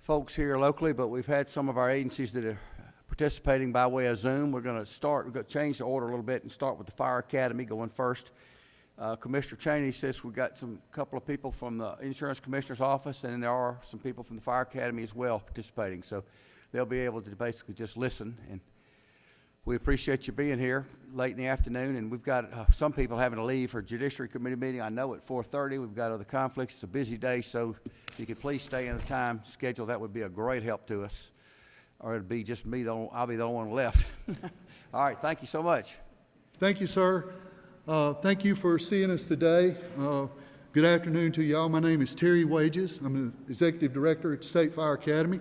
folks here locally, but we've had some of our agencies that are participating by way of Zoom. We're going to change the order a little bit and start with the Fire Academy going first. Commissioner Cheney says we've got couple of people from the Insurance Commissioner's Office, and there are some people from the Fire Academy as well participating. So they'll be able to basically just listen. And we appreciate you being here late in the afternoon. And we've got some people having to leave for a Judiciary Committee meeting, I know, at 4:30. We've got other conflicts. It's a busy day, so if you could please stay in the time schedule, that would be a great help to us. Or it'd be just me, I'll be the only one left. All right, thank you so much. Thank you, sir. Thank you for seeing us today. Good afternoon to y'all. My name is Terry Wages. I'm the Executive Director at the State Fire Academy.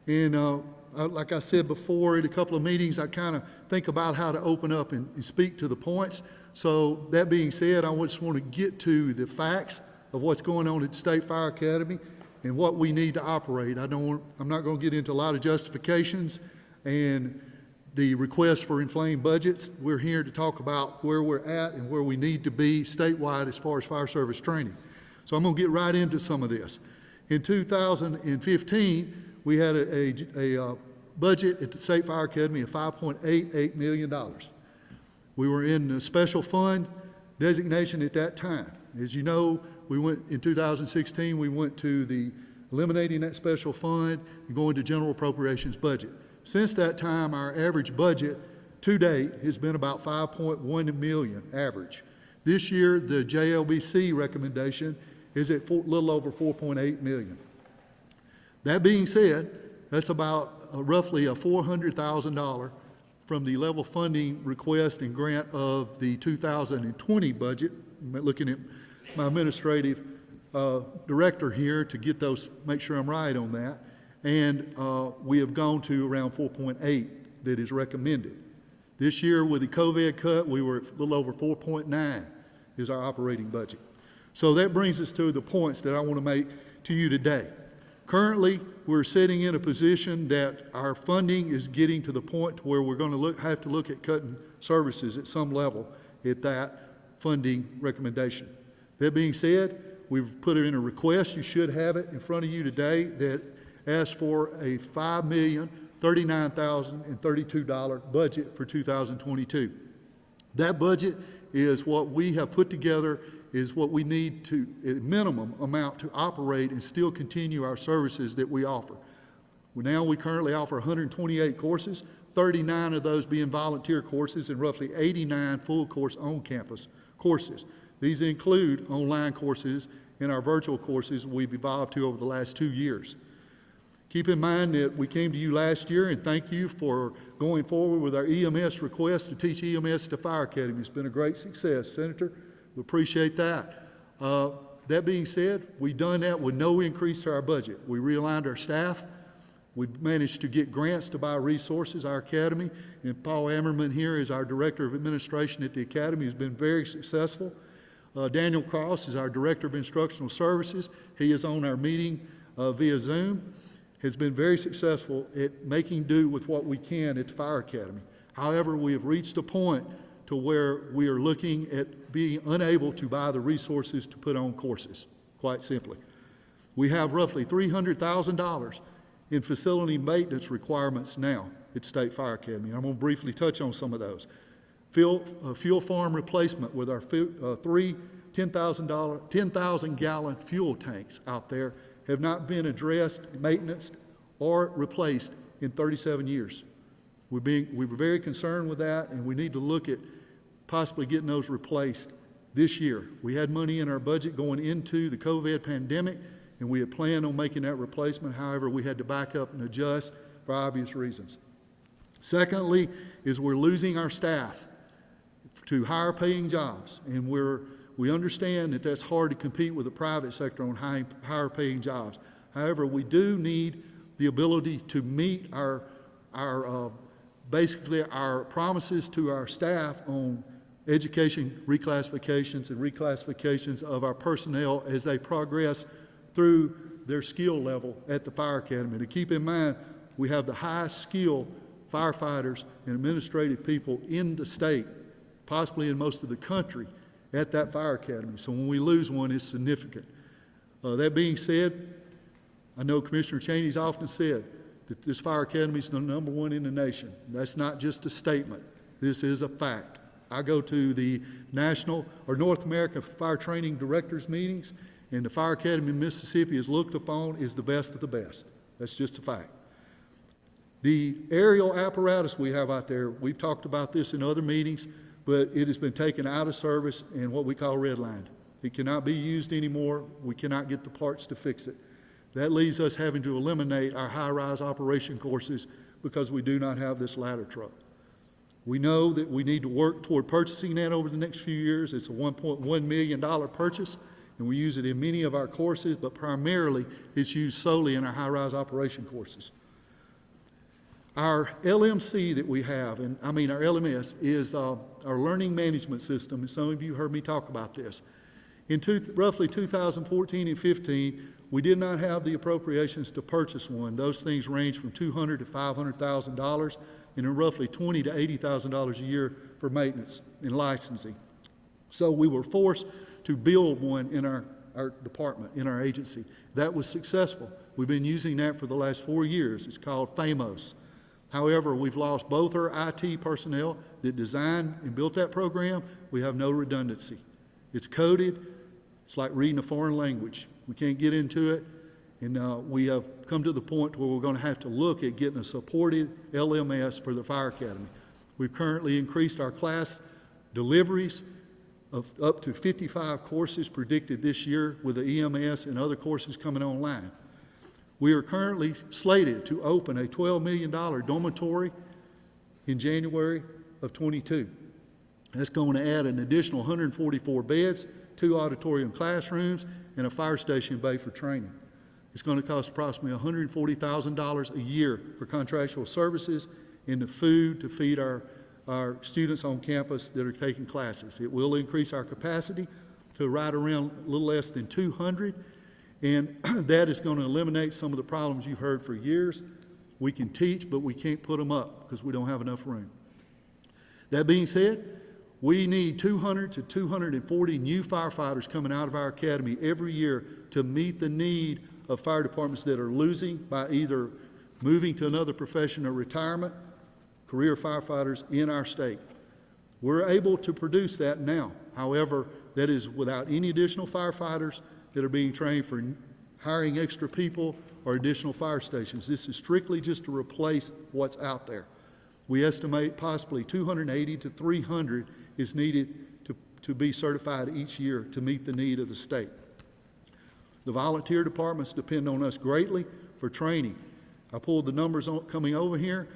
And like I said before, at a couple of meetings, I kind of think about how to open up and speak to the points. So that being said, I just want to get to the facts of what's going on at the State Fire Academy and what we need to operate. I'm not going to get into a lot of justifications and the request for inflamed budgets. We're here to talk about where we're at and where we need to be statewide as far as fire service training. So I'm going to get right into some of this. In 2015, we had a budget at the State Fire Academy of $5.88 million. We were in a special fund designation at that time. As you know, in 2016, we went to eliminating that special fund and going to general appropriations budget. Since that time, our average budget to date has been about $5.1 million average. This year, the JLBC recommendation is at a little over $4.8 million. That being said, that's about roughly a $400,000 from the level funding request and grant of the 2020 budget. I'm looking at my administrative director here to get those, make sure I'm right on that. And we have gone to around 4.8 that is recommended. This year with the COVID cut, we were a little over 4.9 is our operating budget. So that brings us to the points that I want to make to you today. Currently, we're sitting in a position that our funding is getting to the point where we're going to have to look at cutting services at some level at that funding recommendation. That being said, we've put it in a request. You should have it in front of you today that asks for a $5,039,032 budget for 2022. That budget is what we have put together, is what we need to, at minimum amount, to operate and still continue our services that we offer. We currently offer 128 courses, 39 of those being volunteer courses and roughly 89 full course on-campus courses. These include online courses and our virtual courses we've evolved to over the last 2 years. Keep in mind that we came to you last year, and thank you for going forward with our EMS request to teach EMS at the Fire Academy. It's been a great success, Senator. We appreciate that. That being said, we've done that with no increase to our budget. We realigned our staff. We've managed to get grants to buy resources, our academy, and Paul Ammerman here is our Director of Administration at the Academy, has been very successful. Daniel Cross is our Director of Instructional Services. He is on our meeting via Zoom. Has been very successful at making do with what we can at the Fire Academy. However, we have reached a point to where we are looking at being unable to buy the resources to put on courses, quite simply. We have roughly $300,000 in facility maintenance requirements now at State Fire Academy. I'm going to briefly touch on some of those. Fuel farm replacement with our three 10,000 gallon fuel tanks out there have not been addressed, maintenance, or replaced in 37 years. We were very concerned with that, and we need to look at possibly getting those replaced this year. We had money in our budget going into the COVID pandemic, and we had planned on making that replacement. However, we had to back up and adjust for obvious reasons. Secondly, is we're losing our staff to higher paying jobs, and we understand that that's hard to compete with the private sector on higher paying jobs. However, we do need the ability to meet basically our promises to our staff on education reclassifications and reclassifications of our personnel as they progress through their skill level at the Fire Academy. To keep in mind, we have the highest skilled firefighters and administrative people in the state, possibly in most of the country, at that Fire Academy. So when we lose one, it's significant. That being said, I know Commissioner Cheney's often said that this fire academy is the #1 in the nation. That's not just a statement. This is a fact. I go to the National or North American Fire Training Directors meetings, and the Fire Academy in Mississippi is looked upon as the best of the best. That's just a fact. The aerial apparatus we have out there, we've talked about this in other meetings, but it has been taken out of service and what we call redlined. It cannot be used anymore. We cannot get the parts to fix it. That leaves us having to eliminate our high-rise operation courses because we do not have this ladder truck. We know that we need to work toward purchasing that over the next few years. It's a $1.1 million purchase, and we use it in many of our courses, but primarily it's used solely in our high-rise operation courses. Our LMC that we have, our LMS, is our learning management system, and some of you heard me talk about this. In roughly 2014 and 15, we did not have the appropriations to purchase one. Those things range from $200,000 to $500,000, and in roughly $20,000 to $80,000 a year for maintenance and licensing. So we were forced to build one in our department, in our agency. That was successful. We've been using that for the last 4 years. It's called FAMOS. However, we've lost both our IT personnel that designed and built that program. We have no redundancy. It's coded. It's like reading a foreign language. We can't get into it, and we have come to the point where we're going to have to look at getting a supported LMS for the Fire Academy. We've currently increased our class deliveries of up to 55 courses predicted this year with the EMS and other courses coming online. We are currently slated to open a $12 million dormitory in January of 22. That's going to add an additional 144 beds, 2 auditorium classrooms, and a fire station bay for training. It's going to cost approximately $140,000 a year for contractual services and the food to feed our students on campus that are taking classes. It will increase our capacity to right around a little less than 200, and that is going to eliminate some of the problems you've heard for years. We can teach, but we can't put them up because we don't have enough room. That being said, we need 200 to 240 new firefighters coming out of our academy every year to meet the need of fire departments that are losing by either moving to another profession or retirement, career firefighters in our state. We're able to produce that now. However, that is without any additional firefighters that are being trained for hiring extra people or additional fire stations. This is strictly just to replace what's out there. We estimate possibly 280 to 300 is needed to be certified each year to meet the need of the state. The volunteer departments depend on us greatly for training. I pulled the numbers coming over here.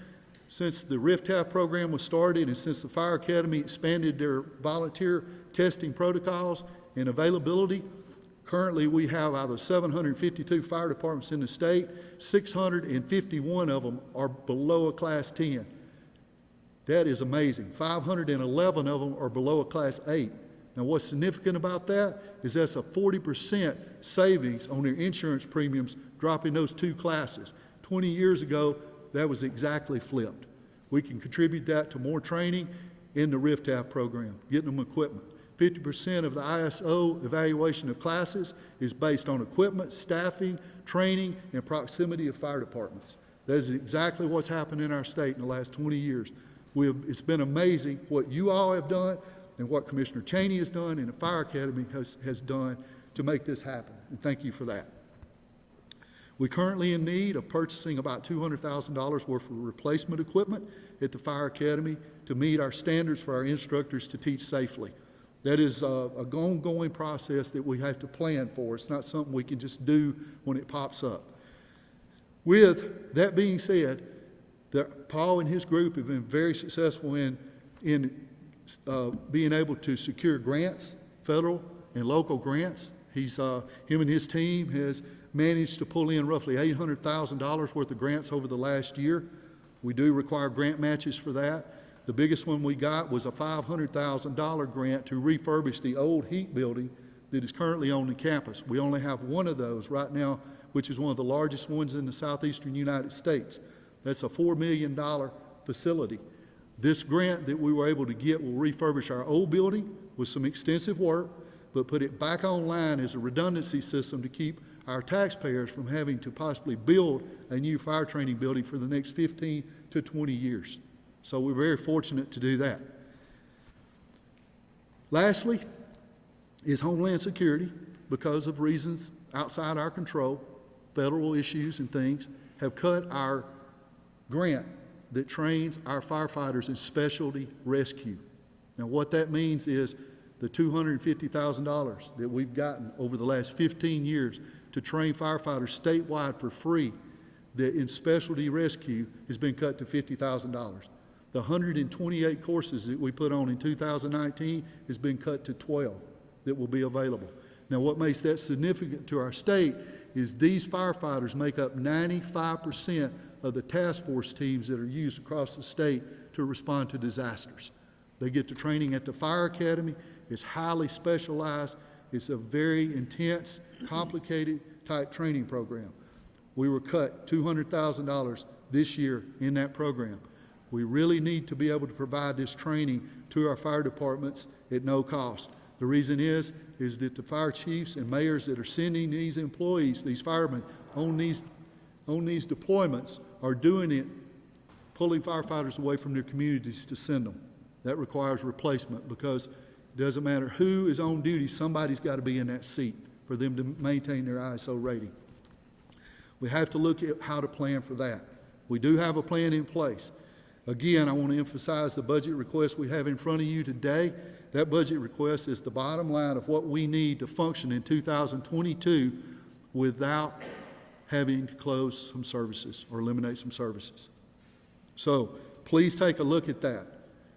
Since the RIFTAF program was started and since the Fire Academy expanded their volunteer testing protocols and availability, currently we have out of 752 fire departments in the state, 651 of them are below a Class 10. That is amazing. 511 of them are below a Class 8. Now what's significant about that is that's a 40% savings on their insurance premiums dropping those 2 classes. 20 years ago, that was exactly flipped. We can contribute that to more training in the RIFTAF program, getting them equipment. 50% of the ISO evaluation of classes is based on equipment, staffing, training, and proximity of fire departments. That is exactly what's happened in our state in the last 20 years. It's been amazing what you all have done and what Commissioner Cheney has done and the Fire Academy has done to make this happen, and thank you for that. We're currently in need of purchasing about $200,000 worth of replacement equipment at the Fire Academy to meet our standards for our instructors to teach safely. That is a ongoing process that we have to plan for. It's not something we can just do when it pops up. With that being said, Paul and his group have been very successful in being able to secure grants, federal and local grants. Him and his team has managed to pull in roughly $800,000 worth of grants over the last year. We do require grant matches for that. The biggest one we got was a $500,000 grant to refurbish the old heat building that is currently on the campus. We only have one of those right now, which is one of the largest ones in the southeastern United States. That's a $4 million facility. This grant that we were able to get will refurbish our old building with some extensive work, but put it back online as a redundancy system to keep our taxpayers from having to possibly build a new fire training building for the next 15 to 20 years. So we're very fortunate to do that. Lastly is Homeland Security, because of reasons outside our control, federal issues and things, have cut our grant that trains our firefighters in specialty rescue. Now what that means is the $250,000 that we've gotten over the last 15 years to train firefighters statewide for free that in specialty rescue has been cut to $50,000. The 128 courses that we put on in 2019 has been cut to 12 that will be available. Now what makes that significant to our state is these firefighters make up 95% of the task force teams that are used across the state to respond to disasters. They get the training at the fire academy. It's highly specialized. It's a very intense, complicated type training program. We were cut $200,000 this year in that program. We really need to be able to provide this training to our fire departments at no cost. The reason is that the fire chiefs and mayors that are sending these employees, these firemen, on these deployments are doing it, pulling firefighters away from their communities to send them. That requires replacement because it doesn't matter who is on duty, somebody's got to be in that seat for them to maintain their ISO rating. We have to look at how to plan for that. We do have a plan in place. Again, I want to emphasize the budget request we have in front of you today. That budget request is the bottom line of what we need to function in 2022 without having to close some services or eliminate some services. So please take a look at that.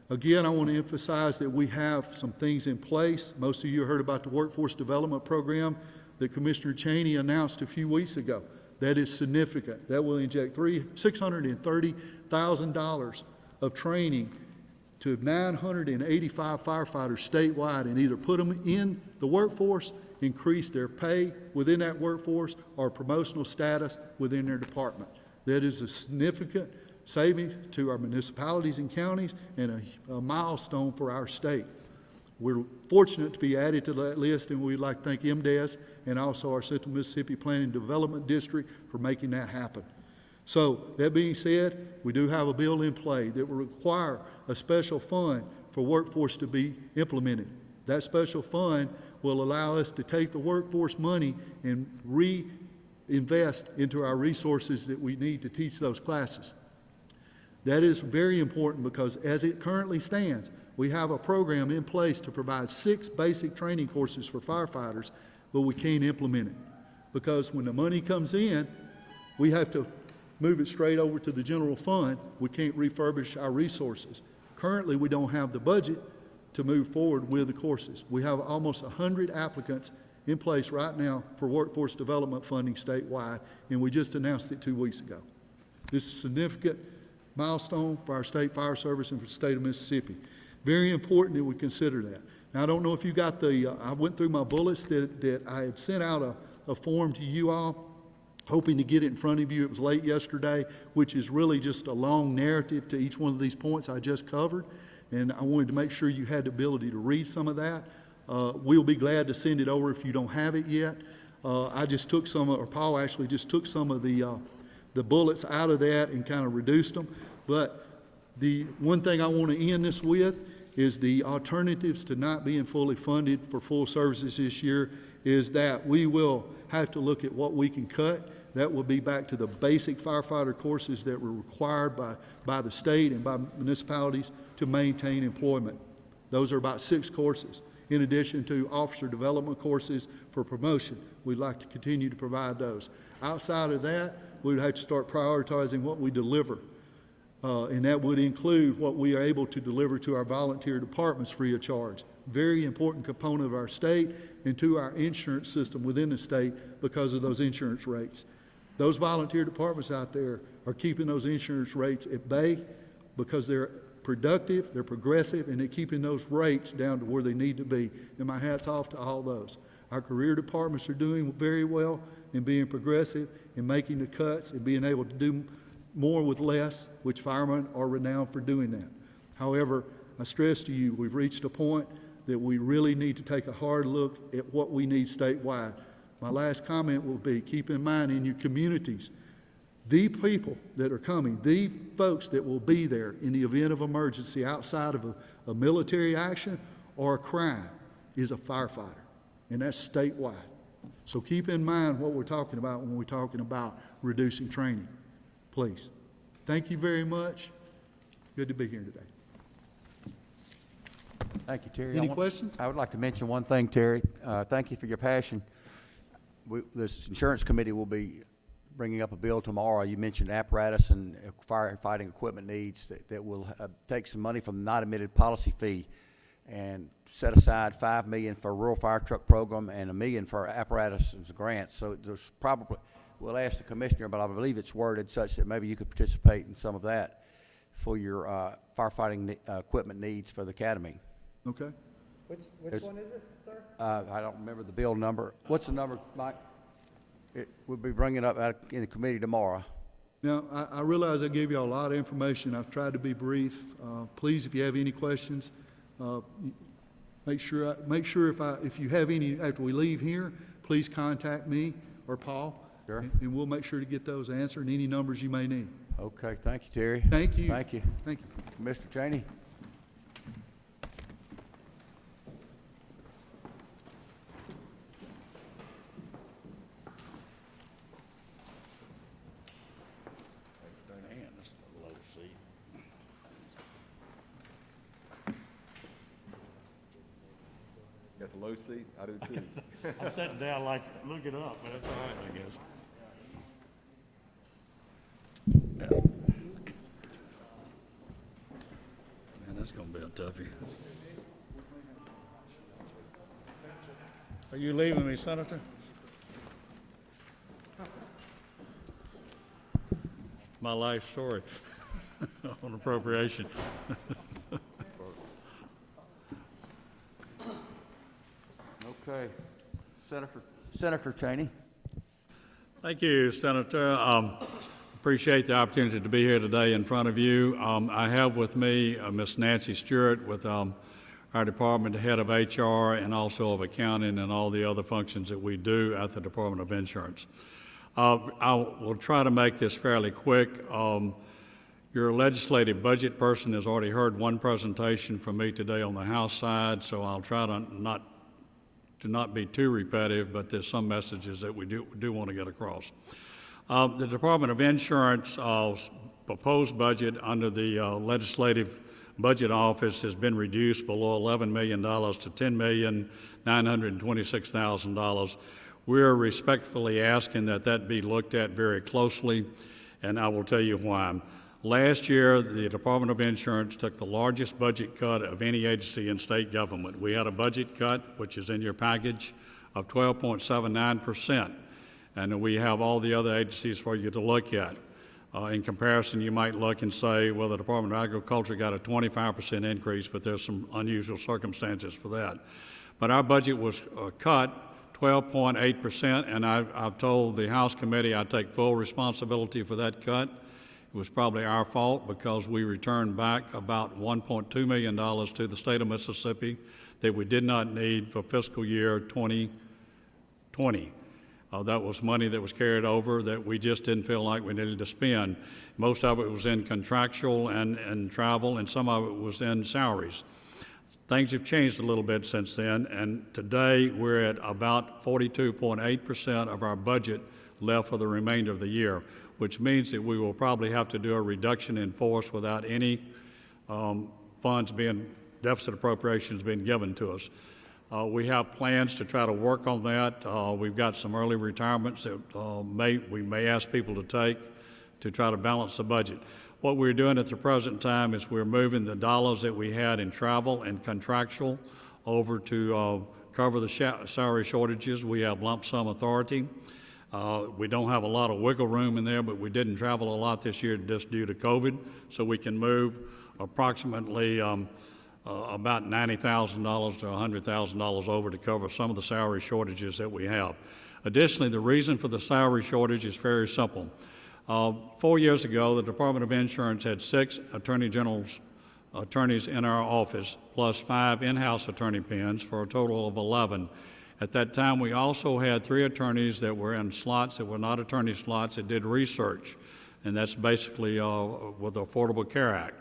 Again, I want to emphasize that we have some things in place. Most of you heard about the Workforce Development Program that Commissioner Cheney announced a few weeks ago. That is significant. That will inject $630,000 of training to 985 firefighters statewide and either put them in the workforce, increase their pay within that workforce, or promotional status within their department. That is a significant savings to our municipalities and counties and a milestone for our state. We're fortunate to be added to that list, and we'd like to thank MDES and also our Central Mississippi Planning and Development District for making that happen. So that being said, we do have a bill in play that will require a special fund for workforce to be implemented. That special fund will allow us to take the workforce money and reinvest into our resources that we need to teach those classes. That is very important because as it currently stands, we have a program in place to provide 6 basic training courses for firefighters, but we can't implement it because when the money comes in, we have to move it straight over to the general fund. We can't refurbish our resources. Currently, we don't have the budget to move forward with the courses. We have almost 100 applicants in place right now for workforce development funding statewide, and we just announced it 2 weeks ago. This is a significant milestone for our state fire service and for the state of Mississippi. Very important that we consider that. Now, I don't know if you got I went through my bullets that I had sent out a form to you all, hoping to get it in front of you. It was late yesterday, which is really just a long narrative to each one of these points I just covered, and I wanted to make sure you had the ability to read some of that. We'll be glad to send it over if you don't have it yet. I just took Paul actually just took some of the bullets out of that and kind of reduced them. But the one thing I want to end this with is the alternatives to not being fully funded for full services this year is that we will have to look at what we can cut. That will be back to the basic firefighter courses that were required by the state and by municipalities to maintain employment. Those are about 6 courses. In addition to officer development courses for promotion, we'd like to continue to provide those. Outside of that, we would have to start prioritizing what we deliver. And that would include what we are able to deliver to our volunteer departments free of charge. Very important component of our state and to our insurance system within the state because of those insurance rates. Those volunteer departments out there are keeping those insurance rates at bay because they're productive, they're progressive, and they're keeping those rates down to where they need to be. And my hat's off to all those. Our career departments are doing very well in being progressive and making the cuts and being able to do more with less, which firemen are renowned for doing that. However, I stress to you, we've reached a point that we really need to take a hard look at what we need statewide. my last comment will be, keep in mind in your communities, the people that are coming, the folks that will be there in the event of emergency outside of a military action or a crime is a firefighter, and that's statewide. So keep in mind what we're talking about when we're talking about reducing training, please. Thank you very much. Good to be here today. Thank you, Terry. Any questions? I would like to mention one thing, Terry. Thank you for your passion. This insurance committee will be bringing up a bill tomorrow. You mentioned apparatus and firefighting equipment needs that will take some money from the not admitted policy fee and set aside $5 million for a rural fire truck program and $1 million for apparatus and grants. So there's probably, we'll ask the commissioner, but I believe it's worded such that maybe you could participate in some of that for your firefighting equipment needs for the academy. Okay. Which one is it, sir? I don't remember the bill number. What's the number, Mike? We'll be bringing it up in the committee tomorrow. Now, I realize I gave you a lot of information. I've tried to be brief. Please, if you have any questions, make sure if you have any after we leave here, please contact me or Paul. Sure. And we'll make sure to get those answered and any numbers you may need. Okay, thank you, Terry. Thank you. Thank you. Thank you. Mr. Cheney? Man, this is a low seat. Got the low seat? I do too. I'm sitting down like, look it up, but that's all right, I guess. Man, that's gonna be a toughie. Are you leaving me, Senator? My life story on appropriation. Okay. Senator Cheney? Thank you, Senator. Appreciate the opportunity to be here today in front of you. I have with me Miss Nancy Stewart with our department, the head of HR and also of accounting and all the other functions that we do at the Department of Insurance. I will try to make this fairly quick. Your legislative budget person has already heard one presentation from me today on the House side, so I'll try to not be too repetitive, but there's some messages that we do want to get across. The Department of Insurance proposed budget under the Legislative Budget Office has been reduced below $11 million to $10,926,000. We're respectfully asking that be looked at very closely, and I will tell you why. Last year, the Department of Insurance took the largest budget cut of any agency in state government. We had a budget cut, which is in your package, of 12.79%, and we have all the other agencies for you to look at. In comparison, you might look and say, well, the Department of Agriculture got a 25% increase, but there's some unusual circumstances for that. But our budget was cut 12.8%, and I've told the House committee I take full responsibility for that cut. It was probably our fault because we returned back about $1.2 million to the state of Mississippi that we did not need for fiscal year 2020. That was money that was carried over that we just didn't feel like we needed to spend. Most of it was in contractual and travel, and some of it was in salaries. Things have changed a little bit since then, and today we're at about 42.8% of our budget left for the remainder of the year, which means that we will probably have to do a reduction in force without any deficit appropriations being given to us. We have plans to try to work on that. We've got some early retirements that we may ask people to take to try to balance the budget. What we're doing at the present time is we're moving the dollars that we had in travel and contractual over to cover the salary shortages. We have lump sum authority. We don't have a lot of wiggle room in there, but we didn't travel a lot this year just due to COVID, so we can move approximately about $90,000 to $100,000 over to cover some of the salary shortages that we have. Additionally, the reason for the salary shortage is very simple. 4 years ago, the Department of Insurance had 6 attorneys in our office, plus 5 in-house attorney pens for a total of 11. At that time, we also had 3 attorneys that were in slots that were not attorney slots that did research, and that's basically with the Affordable Care Act.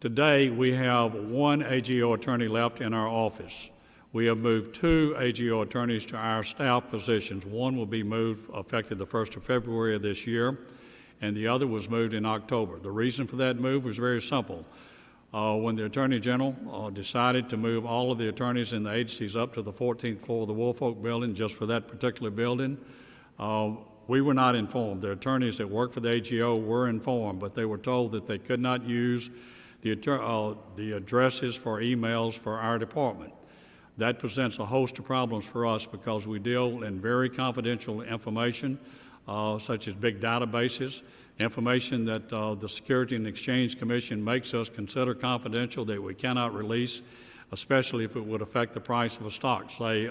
Today, we have 1 AGO attorney left in our office. We have moved 2 AGO attorneys to our staff positions. One will be moved effective the 1st of February of this year, and the other was moved in October. The reason for that move was very simple. When the Attorney General decided to move all of the attorneys in the agencies up to the 14th floor of the Woolfolk building just for that particular building, we were not informed. The attorneys that work for the AGO were informed, but they were told that they could not use the addresses for emails for our department. That presents a host of problems for us because we deal in very confidential information, such as big databases, information that the Security and Exchange Commission makes us consider confidential that we cannot release, especially if it would affect the price of a stock. Say,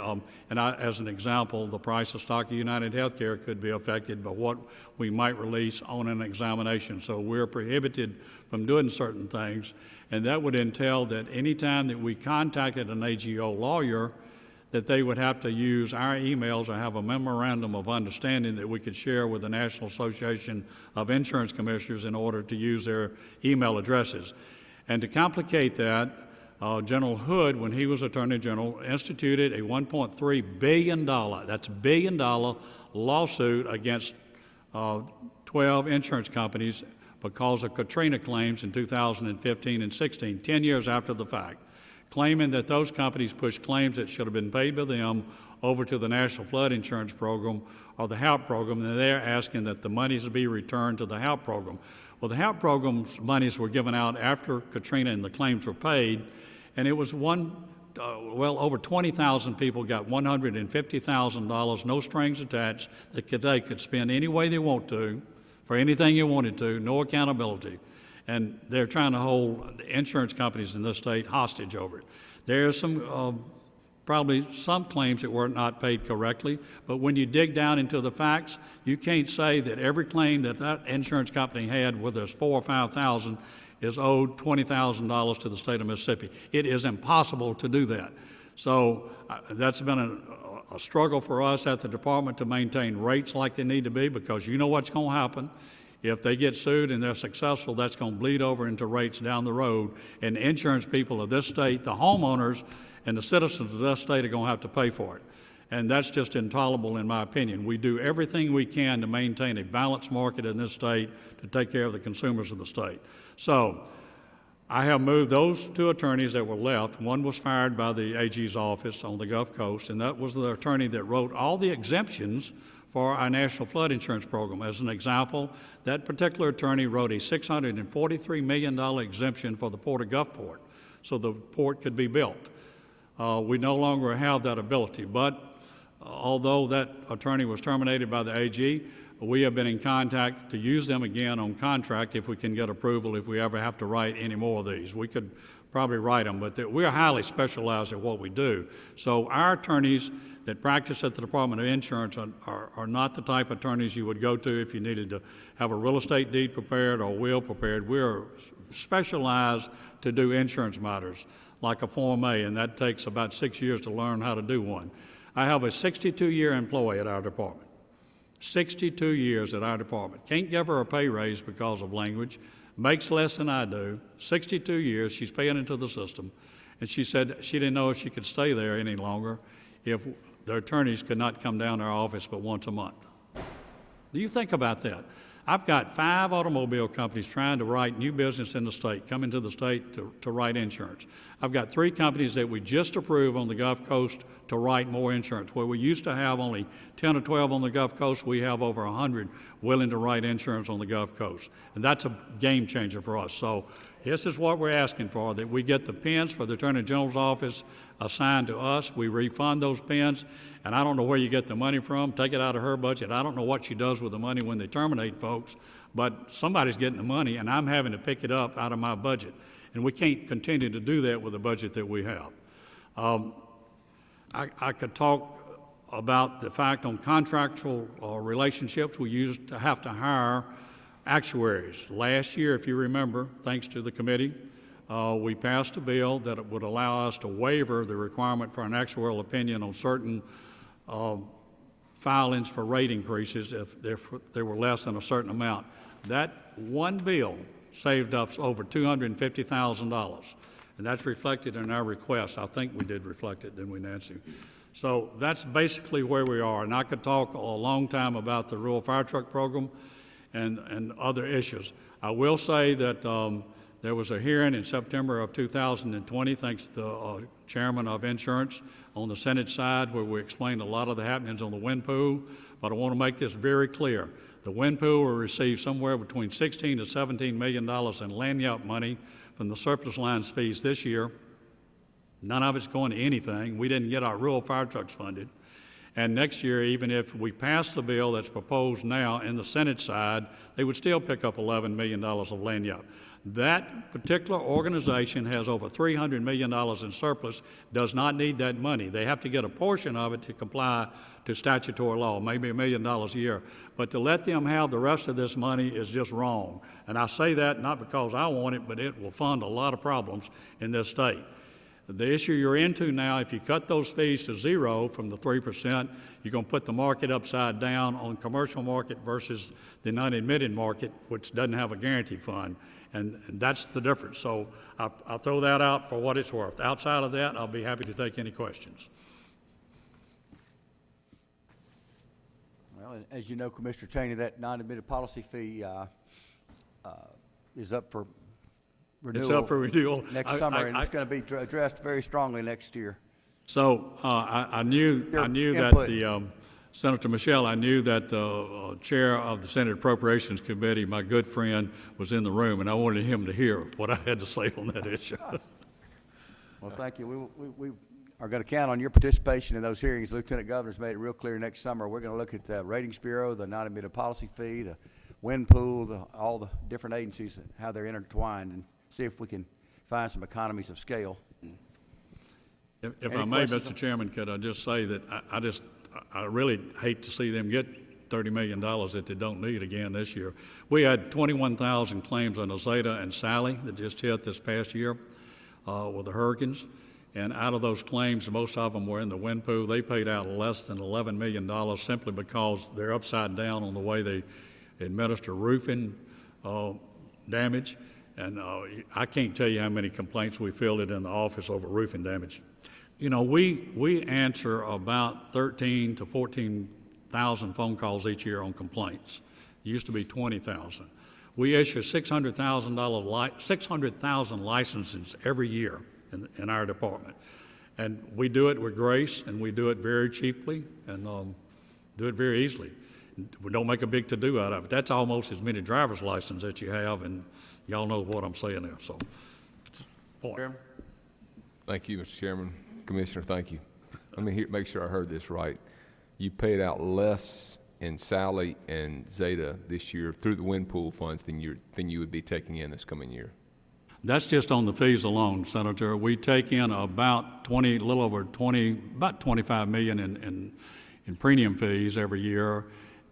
as an example, the price of stock of United Healthcare could be affected by what we might release on an examination. So we're prohibited from doing certain things, and that would entail that any time that we contacted an AGO lawyer, that they would have to use our emails or have a memorandum of understanding that we could share with the National Association of Insurance Commissioners in order to use their email addresses. And to complicate that, General Hood, when he was Attorney General, instituted a $1.3 billion, that's billion-dollar lawsuit against 12 insurance companies because of Katrina claims in 2015 and 16, 10 years after the fact, claiming that those companies pushed claims that should have been paid by them over to the National Flood Insurance Program or the HALP program, and they're asking that the monies be returned to the HALP program. Well, the HALP program's monies were given out after Katrina and the claims were paid, and it was over 20,000 people got $150,000, no strings attached, that they could spend any way they want to, for anything they wanted to, no accountability. And they're trying to hold the insurance companies in this state hostage over it. There are some, probably some claims that were not paid correctly, but when you dig down into the facts, you can't say that every claim that that insurance company had, whether it's 4,000 or 5,000, is owed $20,000 to the state of Mississippi. It is impossible to do that. So that's been a struggle for us at the department to maintain rates like they need to be, because you know what's going to happen. If they get sued and they're successful, that's going to bleed over into rates down the road, and the insurance people of this state, the homeowners and the citizens of this state are going to have to pay for it. And that's just intolerable in my opinion. We do everything we can to maintain a balanced market in this state to take care of the consumers of the state. So I have moved those 2 attorneys that were left. One was fired by the AG's office on the Gulf Coast, and that was the attorney that wrote all the exemptions for our National Flood Insurance Program. As an example, that particular attorney wrote a $643 million exemption for the Port of Gulfport, so the port could be built. We no longer have that ability, but although that attorney was terminated by the AG, we have been in contact to use them again on contract if we can get approval, if we ever have to write any more of these. We could probably write them, but we're highly specialized at what we do. So our attorneys that practice at the Department of Insurance are not the type of attorneys you would go to if you needed to have a real estate deed prepared or will prepared. We're specialized to do insurance matters like a Form A, and that takes about 6 years to learn how to do one. I have a 62-year employee at our department. 62 years at our department. Can't give her a pay raise because of language. Makes less than I do. 62 years. She's paying into the system. And she said she didn't know if she could stay there any longer if the attorneys could not come down to our office but once a month. Do you think about that? I've got 5 automobile companies trying to write new business in the state, come into the state to write insurance. I've got 3 companies that we just approved on the Gulf Coast to write more insurance. Where we used to have only 10 or 12 on the Gulf Coast, we have over 100 willing to write insurance on the Gulf Coast. And that's a game changer for us. So this is what we're asking for, that we get the pins for the Attorney General's office assigned to us. We refund those pins, and I don't know where you get the money from. Take it out of her budget. I don't know what she does with the money when they terminate folks, but somebody's getting the money, and I'm having to pick it up out of my budget. And we can't continue to do that with the budget that we have. I could talk about the fact on contractual relationships, we used to have to hire actuaries. Last year, if you remember, thanks to the committee, we passed a bill that would allow us to waiver the requirement for an actuarial opinion on certain filings for rate increases if they were less than a certain amount. That one bill saved us over $250,000, and that's reflected in our request. I think we did reflect it, didn't we, Nancy? So that's basically where we are, and I could talk a long time about the rural fire truck program and other issues. I will say that there was a hearing in September of 2020, thanks to the chairman of insurance on the Senate side, where we explained a lot of the happenings on the wind pool. But I want to make this very clear. The wind pool will receive somewhere between $16 to $17 million in lanyard money from the surplus lines fees this year. None of it's going to anything. We didn't get our rural fire trucks funded. And next year, even if we pass the bill that's proposed now in the Senate side, they would still pick up $11 million of lanyard. That particular organization has over $300 million in surplus, does not need that money. They have to get a portion of it to comply to statutory law, maybe $1 million a year. But to let them have the rest of this money is just wrong. And I say that not because I want it, but it will fund a lot of problems in this state. The issue you're into now, if you cut those fees to zero from the 3%, you're going to put the market upside down on commercial market versus the non-admitted market, which doesn't have a guarantee fund. And that's the difference. So I'll throw that out for what it's worth. Outside of that, I'll be happy to take any questions. Well, and as you know, Commissioner Cheney, that non-admitted policy fee is up for renewal. It's up for renewal. Next summer, and it's going to be addressed very strongly next year. So I knew that input. the Senator Michel, I knew that the chair of the Senate Appropriations Committee, my good friend, was in the room, and I wanted him to hear what I had to say on that issue. Well, thank you. We are going to count on your participation in those hearings. The Lieutenant Governor's made it real clear next summer. We're going to look at the Ratings Bureau, the non-admitted policy fee, the wind pool, all the different agencies, how they're intertwined, and see if we can find some economies of scale. If Any I may, questions? Mr. Chairman, could I just say that I really hate to see them get $30 million that they don't need again this year. We had 21,000 claims on Zeta and Sally that just hit this past year with the hurricanes. And out of those claims, most of them were in the wind pool. They paid out less than $11 million simply because they're upside down on the way they administer roofing damage. And I can't tell you how many complaints we fielded in the office over roofing damage. You know, we answer about 13 to 14,000 phone calls each year on complaints. It used to be 20,000. We issue 600,000 licenses every year in our department. And we do it with grace, and we do it very cheaply, and do it very easily. We don't make a big to-do out of it. That's almost as many driver's licenses that you have, and y'all know what I'm saying there, so. Point. Thank you, Mr. Chairman. Commissioner, thank you. Let me make sure I heard this right. You paid out less in Sally and Zeta this year through the wind pool funds than you would be taking in this coming year. That's just on the fees alone, Senator. We take in about 25 million in premium fees every year.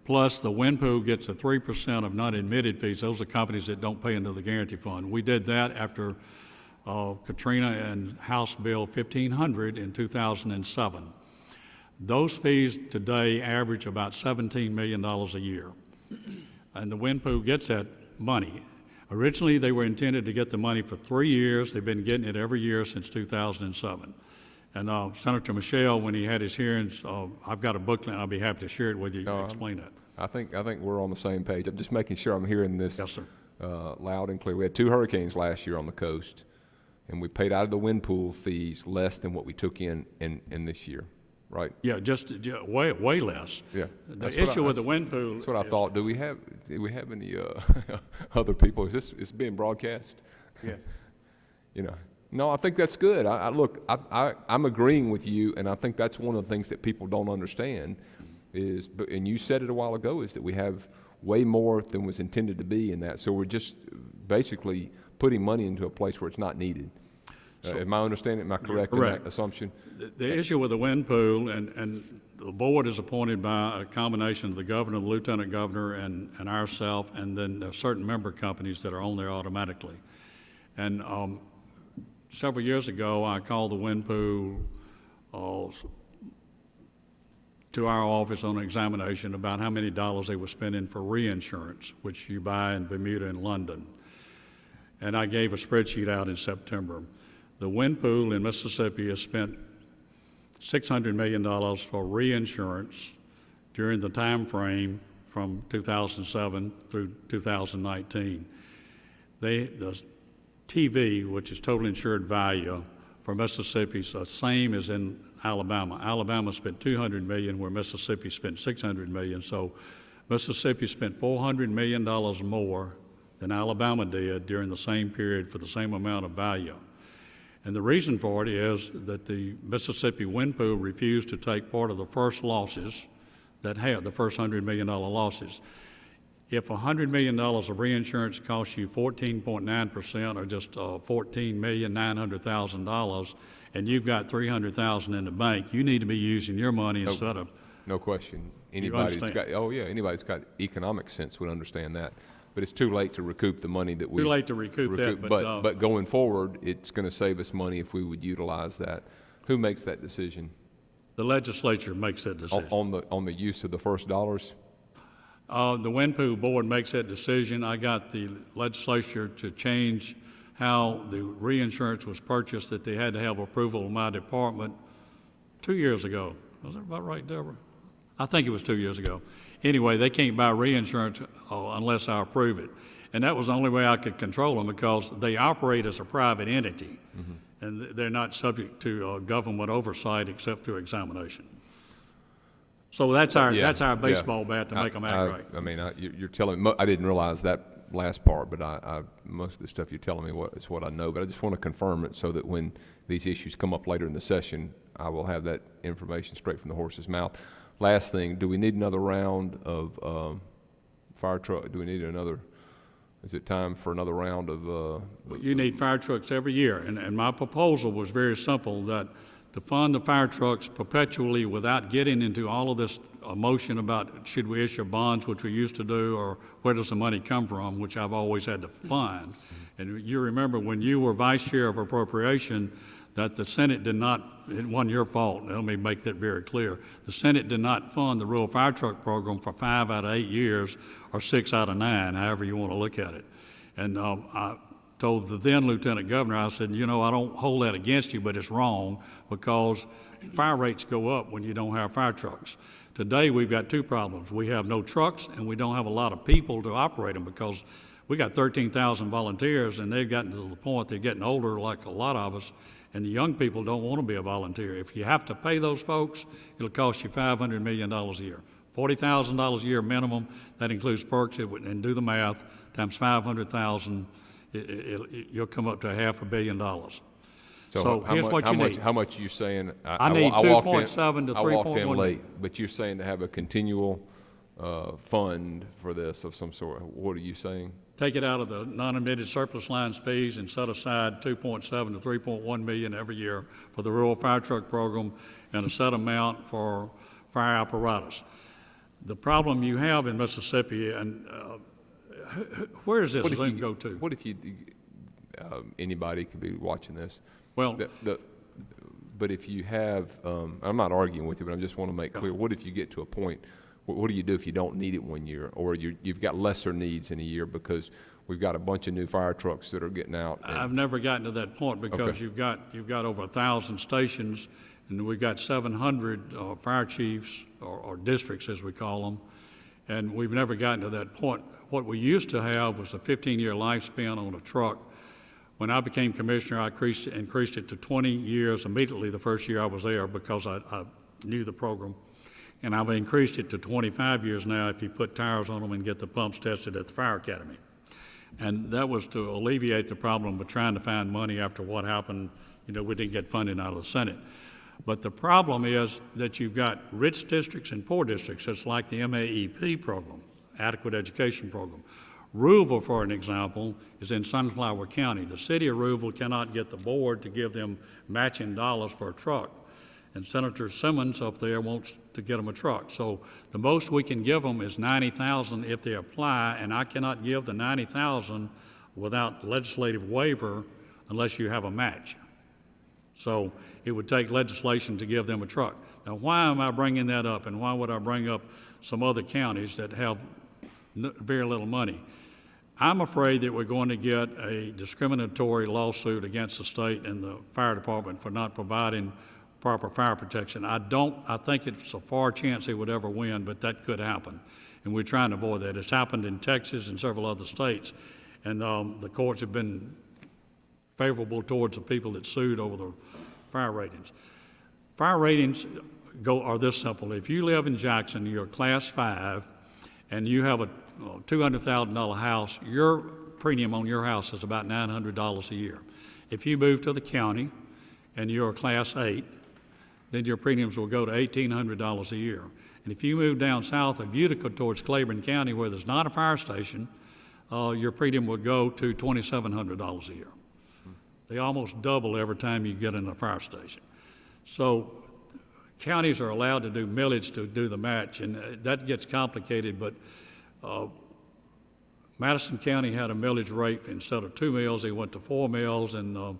Plus, the wind pool gets a 3% of non-admitted fees. Those are companies that don't pay into the guarantee fund. We did that after Katrina and House Bill 1500 in 2007. Those fees today average about $17 million a year. And the wind pool gets that money. Originally, they were intended to get the money for 3 years. They've been getting it every year since 2007. And Senator Michel, when he had his hearings, I've got a booklet, and I'll be happy to share it with you and explain that. I think we're on the same page. I'm just making sure I'm hearing this Yes, sir. Loud and clear. We had 2 hurricanes last year on the coast, and we paid out of the wind pool fees less than what we took in this year, right? Yeah, just way less. Yeah. The issue with the wind pool. That's what I is- thought. Do we have any other people? It's being broadcast? Yeah. You know, no, I think that's good. I'm agreeing with you, and I think that's one of the things that people don't understand is, and you said it a while ago, is that we have way more than was intended to be in that. So we're just basically putting money into a place where it's not needed. Am I understanding? Am I correct in correct. that assumption? The issue with the wind pool, and the board is appointed by a combination of the governor, the lieutenant governor, and ourselves, and then there are certain member companies that are on there automatically. And several years ago, I called the wind pool to our office on an examination about how many dollars they were spending for reinsurance, which you buy in Bermuda and London. And I gave a spreadsheet out in September. The wind pool in Mississippi has spent $600 million for reinsurance during the time frame from 2007 through 2019. The TV, which is total insured value for Mississippi, is the same as in Alabama. Alabama spent $200 million, where Mississippi spent $600 million. So Mississippi spent $400 million more than Alabama did during the same period for the same amount of value. And the reason for it is that the Mississippi wind pool refused to take part of the first losses that had the first $100 million losses. If $100 million of reinsurance costs you 14.9%, or just $14,900,000, and you've got $300,000 in the bank, you need to be using your money instead of. No question. Anybody's got, oh yeah, anybody's got economic sense would understand that. But it's too late to recoup the money that we. Too late to recoup that, but going forward, it's going to save us money if we would utilize that. Who makes that decision? The legislature makes that decision. On the use of the first dollars? The wind pool board makes that decision. I got the legislature to change how the reinsurance was purchased, that they had to have approval of my department 2 years ago. Was that about right, Deborah? I think it was 2 years ago. Anyway, they can't buy reinsurance unless I approve it. And that was the only way I could control them, because they operate as a private entity, and they're not subject to government oversight except through examination. So that's our baseball bat to make them act right. I mean, you're telling me, I didn't realize that last part, but most of the stuff you're telling me is what I know. But I just want to confirm it so that when these issues come up later in the session, I will have that information straight from the horse's mouth. Last thing, do we need another round of fire truck? Do we need another? Is it time for another round of? You need fire trucks every year, and my proposal was very simple: that to fund the fire trucks perpetually without getting into all of this emotion about should we issue bonds, which we used to do, or where does the money come from, which I've always had to fund. And you remember when you were vice chair of appropriation, that the Senate did not, it wasn't your fault, let me make that very clear. The Senate did not fund the rural fire truck program for 5 out of 8 years, or 6 out of 9, however you want to look at it. And I told the then Lieutenant Governor, I said, you know, I don't hold that against you, but it's wrong, because fire rates go up when you don't have fire trucks. Today, we've got 2 problems. We have no trucks, and we don't have a lot of people to operate them, because we got 13,000 volunteers, and they've gotten to the point they're getting older, like a lot of us, and the young people don't want to be a volunteer. If you have to pay those folks, it'll cost you $500 million a year. $40,000 a year minimum, that includes perks, and do the math, times 500,000, you'll come up to $500 million. So here's what you need. How much are you saying? I need 2.7 to 3.1. I walked in late, but you're saying to have a continual fund for this of some sort. What are you saying? Take it out of the non-admitted surplus lines fees and set aside 2.7 to 3.1 million every year for the rural fire truck program, and a set amount for fire apparatus. The problem you have in Mississippi, and where does this thing go to? What if you, anybody could be watching this. Well, but if you have, I'm not arguing with you, but I just want to make clear, what if you get to a point, what do you do if you don't need it 1 year, or you've got lesser needs in a year because we've got a bunch of new fire trucks that are getting out? I've never gotten to that point, because you've got over 1,000 stations, and we've got 700 fire chiefs, or districts as we call them, and we've never gotten to that point. What we used to have was a 15-year lifespan on a truck. When I became commissioner, I increased it to 20 years immediately the first year I was there, because I knew the program. And I've increased it to 25 years now if you put tires on them and get the pumps tested at the fire academy. And that was to alleviate the problem of trying to find money after what happened. You know, we didn't get funding out of the Senate. But the problem is that you've got rich districts and poor districts. It's like the MAEP program, Adequate Education Program. Rouville, for an example, is in Sunflower County. The city of Rouville cannot get the board to give them matching dollars for a truck. And Senator Simmons up there wants to get them a truck. So the most we can give them is $90,000 if they apply, and I cannot give the $90,000 without legislative waiver unless you have a match. So it would take legislation to give them a truck. Now, why am I bringing that up, and why would I bring up some other counties that have very little money? I'm afraid that we're going to get a discriminatory lawsuit against the state and the fire department for not providing proper fire protection. I think it's a far chance they would ever win, but that could happen. And we're trying to avoid that. It's happened in Texas and several other states. And the courts have been favorable towards the people that sued over the fire ratings. Fire ratings are this simple. If you live in Jackson, you're a Class 5, and you have a $200,000 house, your premium on your house is about $900 a year. If you move to the county and you're a Class 8, then your premiums will go to $1,800 a year. And if you move down south of Utica towards Claiborne County, where there's not a fire station, your premium will go to $2,700 a year. They almost double every time you get in a fire station. So counties are allowed to do millage to do the match, and that gets complicated, but Madison County had a millage rate. Instead of 2 mills, they went to 4 mills, and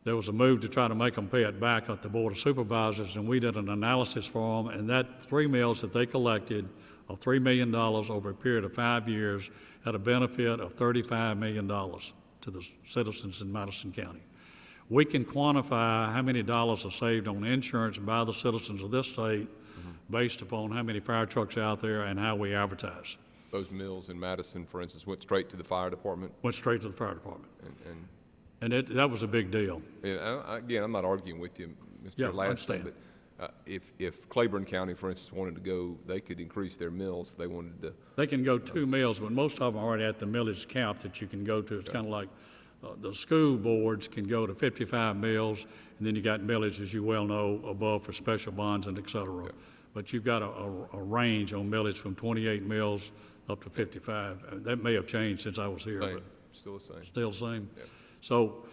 there was a move to try to make them pay it back at the Board of Supervisors, and we did an analysis for them, and that 3 mills that they collected of $3 million over a period of 5 years had a benefit of $35 million to the citizens in Madison County. We can quantify how many dollars are saved on insurance by the citizens of this state based upon how many fire trucks are out there and how we advertise. Those mills in Madison, for instance, went straight to the fire department? Went straight to the fire department. And That was a big deal. yeah, again, I'm not arguing with you, Mr. Yeah, I Lanston, understand. but if Claiborne County, for instance, wanted to go, they could increase their mills if they wanted to. They can go 2 mills, but most of them are already at the millage cap that you can go to. It's kind of like the school boards can go to 55 mills, and then you got millage, as you well know, above for special bonds and et cetera. Yeah. But you've got a range on millage from 28 mills up to 55. That may have changed since I was here, Same, but still the same. still the same. Yeah. So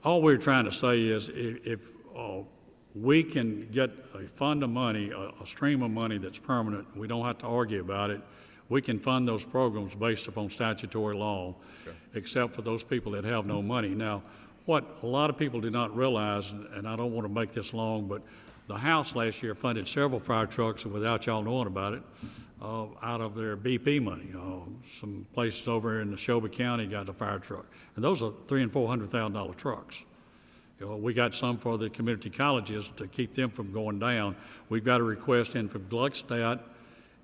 all we're trying to say is if we can get a fund of money, a stream of money that's permanent, we don't have to argue about it, we can fund those programs based upon statutory law, except for those people that have no money. Now, what a lot of people do not realize, and I don't want to make this long, but the House last year funded several fire trucks without y'all knowing about it, out of their BP money. Some places over in Neshoba County got a fire truck, and those are $300,000 and $400,000 trucks. We got some for the community colleges to keep them from going down. We've got a request in from Gluckstadt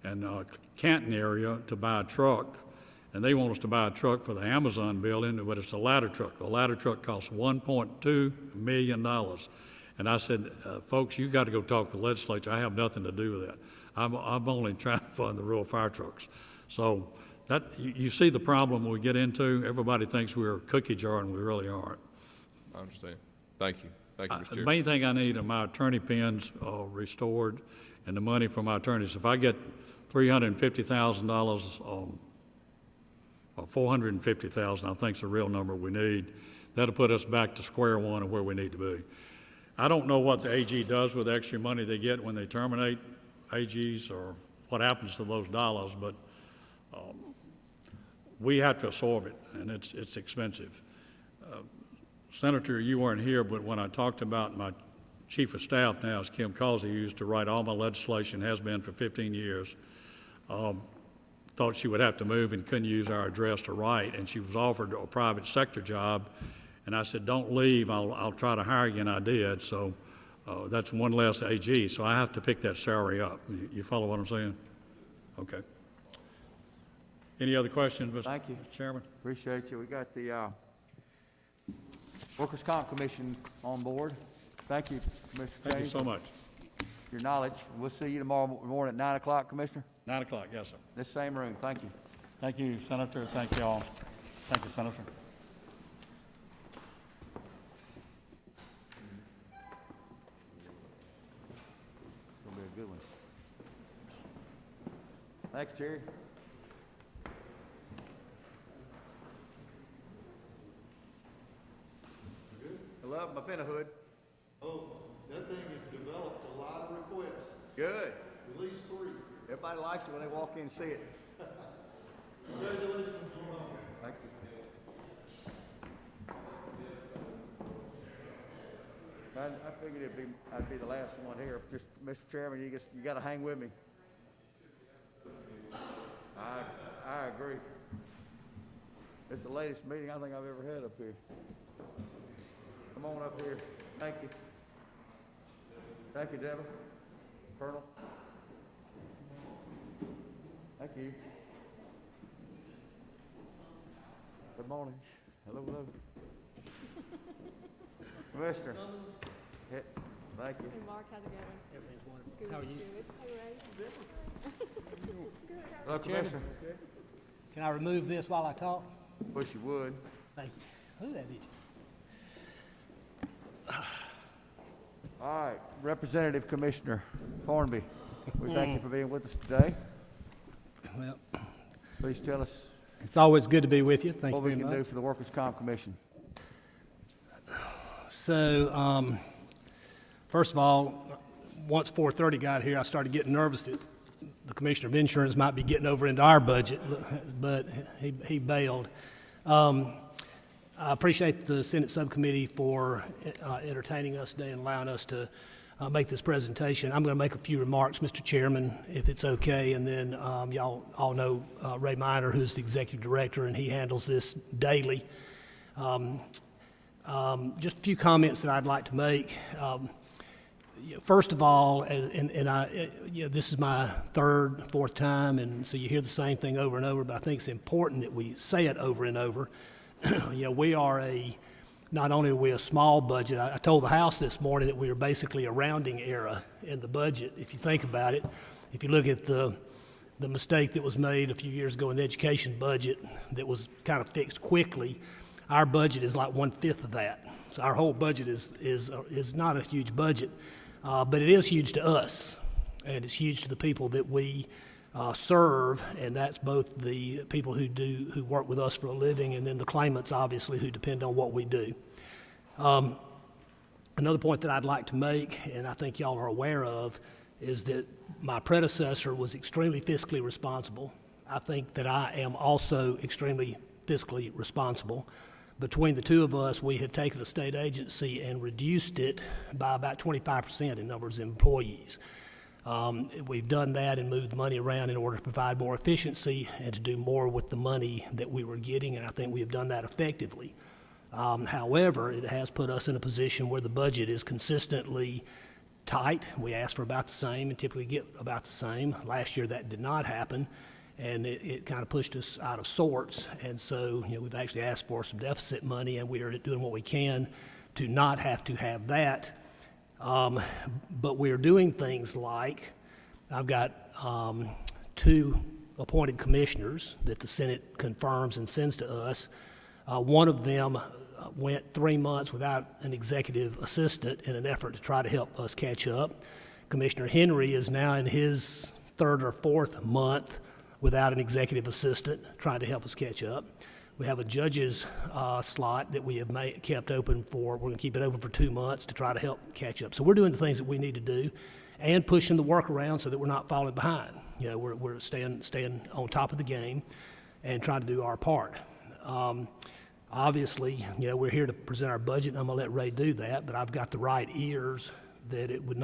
and Canton area to buy a truck, and they want us to buy a truck for the Amazon building, but it's a ladder truck. The ladder truck costs $1.2 million. And I said, folks, you got to go talk to the legislature. I have nothing to do with that. I'm only trying to fund the real fire trucks. So that you see the problem we get into. Everybody thinks we're a cookie jar, and we really aren't. I understand. Thank you. Thank you, Mr. The Chair. main thing I need are my attorney pins restored and the money from my attorneys. If I get $350,000 or $450,000, I think is the real number we need, that'll put us back to square one of where we need to be. I don't know what the AG does with the extra money they get when they terminate AGs or what happens to those dollars, but we have to absorb it, and it's expensive. Senator, you weren't here, but when I talked about my chief of staff now is Kim Causey, who used to write all my legislation, has been for 15 years, thought she would have to move and couldn't use our address to write, and she was offered a private sector job, and I said, don't leave, I'll try to hire you, and I did, so that's one less AG, so I have to pick that salary up. You follow what I'm saying? Okay. Any other questions, Mr. Thank you. Chairman? Appreciate you. We got the Workers' Comp Commission on board. Thank you, Commissioner Thank you James, so much. for your knowledge. We'll see you tomorrow morning at 9 o'clock, Commissioner. 9 o'clock, yes, sir. This same room. Thank you. Thank you, Senator. Thank you all. Thank you, Senator. It's gonna be a good one. Thank you, Terry. I love my finna hood. Oh, that thing has developed a lot of requests, Good. at least 3. Everybody likes it when they walk in and see it. Congratulations. Thank you. I figured I'd be the last one here. Just, Mr. Chairman, you gotta hang with me. I agree. It's the latest meeting I think I've ever had up here. Come on up here. Thank you. Thank you, Deborah. Colonel. Thank you. Good morning. Hello, hello. Commissioner. Yeah, thank you. Hey, Mark, how's it going? Everything's wonderful. Good, How are you? Good. Hey, Ray. Hello, Commissioner. Can I remove this while I talk? Wish you would. Thank you. Ooh, that itchy. All right, Representative Commissioner Formby, we thank you for being with us today. Well, Please tell us it's always good to be with you. Thank what you we very can much. do for the Workers' Comp Commission. So, first of all, once 4:30 got here, I started getting nervous that the Commissioner of Insurance might be getting over into our budget, but he bailed. I appreciate the Senate Subcommittee for entertaining us today and allowing us to make this presentation. I'm going to make a few remarks, Mr. Chairman, if it's okay, and then y'all all know Ray Miner, who's the Executive Director, and he handles this daily. Just a few comments that I'd like to make. First of all, this is my third, fourth time, and so you hear the same thing over and over, but I think it's important that we say it over and over. We are not only are we a small budget, I told the House this morning that we are basically a rounding error in the budget, if you think about it. If you look at the mistake that was made a few years ago in the education budget that was kind of fixed quickly, our budget is like 1/5 of that. So our whole budget is not a huge budget, but it is huge to us, and it's huge to the people that we serve, and that's both the people who work with us for a living, and then the claimants, obviously, who depend on what we do. Another point that I'd like to make, and I think y'all are aware of, is that my predecessor was extremely fiscally responsible. I think that I am also extremely fiscally responsible. Between the two of us, we have taken a state agency and reduced it by about 25% in numbers of employees. We've done that and moved the money around in order to provide more efficiency and to do more with the money that we were getting, and I think we have done that effectively. However, it has put us in a position where the budget is consistently tight. We ask for about the same and typically get about the same. Last year that did not happen, and it kind of pushed us out of sorts, and so we've actually asked for some deficit money, and we are doing what we can to not have to have that. But we're doing things like, I've got 2 appointed commissioners that the Senate confirms and sends to us. One of them went 3 months without an executive assistant in an effort to try to help us catch up. Commissioner Henry is now in his 3rd or 4th month without an executive assistant trying to help us catch up. We have a judge's slot that we have kept open we're going to keep it open for 2 months to try to help catch up. So we're doing the things that we need to do and pushing the work around so that we're not falling behind. We're staying on top of the game and trying to do our part. Obviously, we're here to present our budget, and I'm going to let Ray do that, but I've got the right ears that it would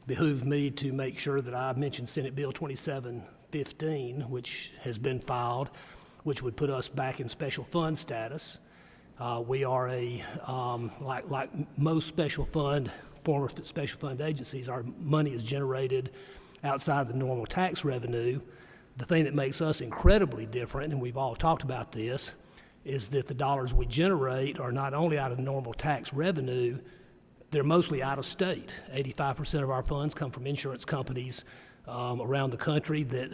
behoove me to make sure that I mention Senate Bill 2715, which has been filed, which would put us back in special fund status. We are like most former special fund agencies, our money is generated outside of the normal tax revenue. The thing that makes us incredibly different, and we've all talked about this, is that the dollars we generate are not only out of normal tax revenue, they're mostly out of state. 85% of our funds come from insurance companies around the country that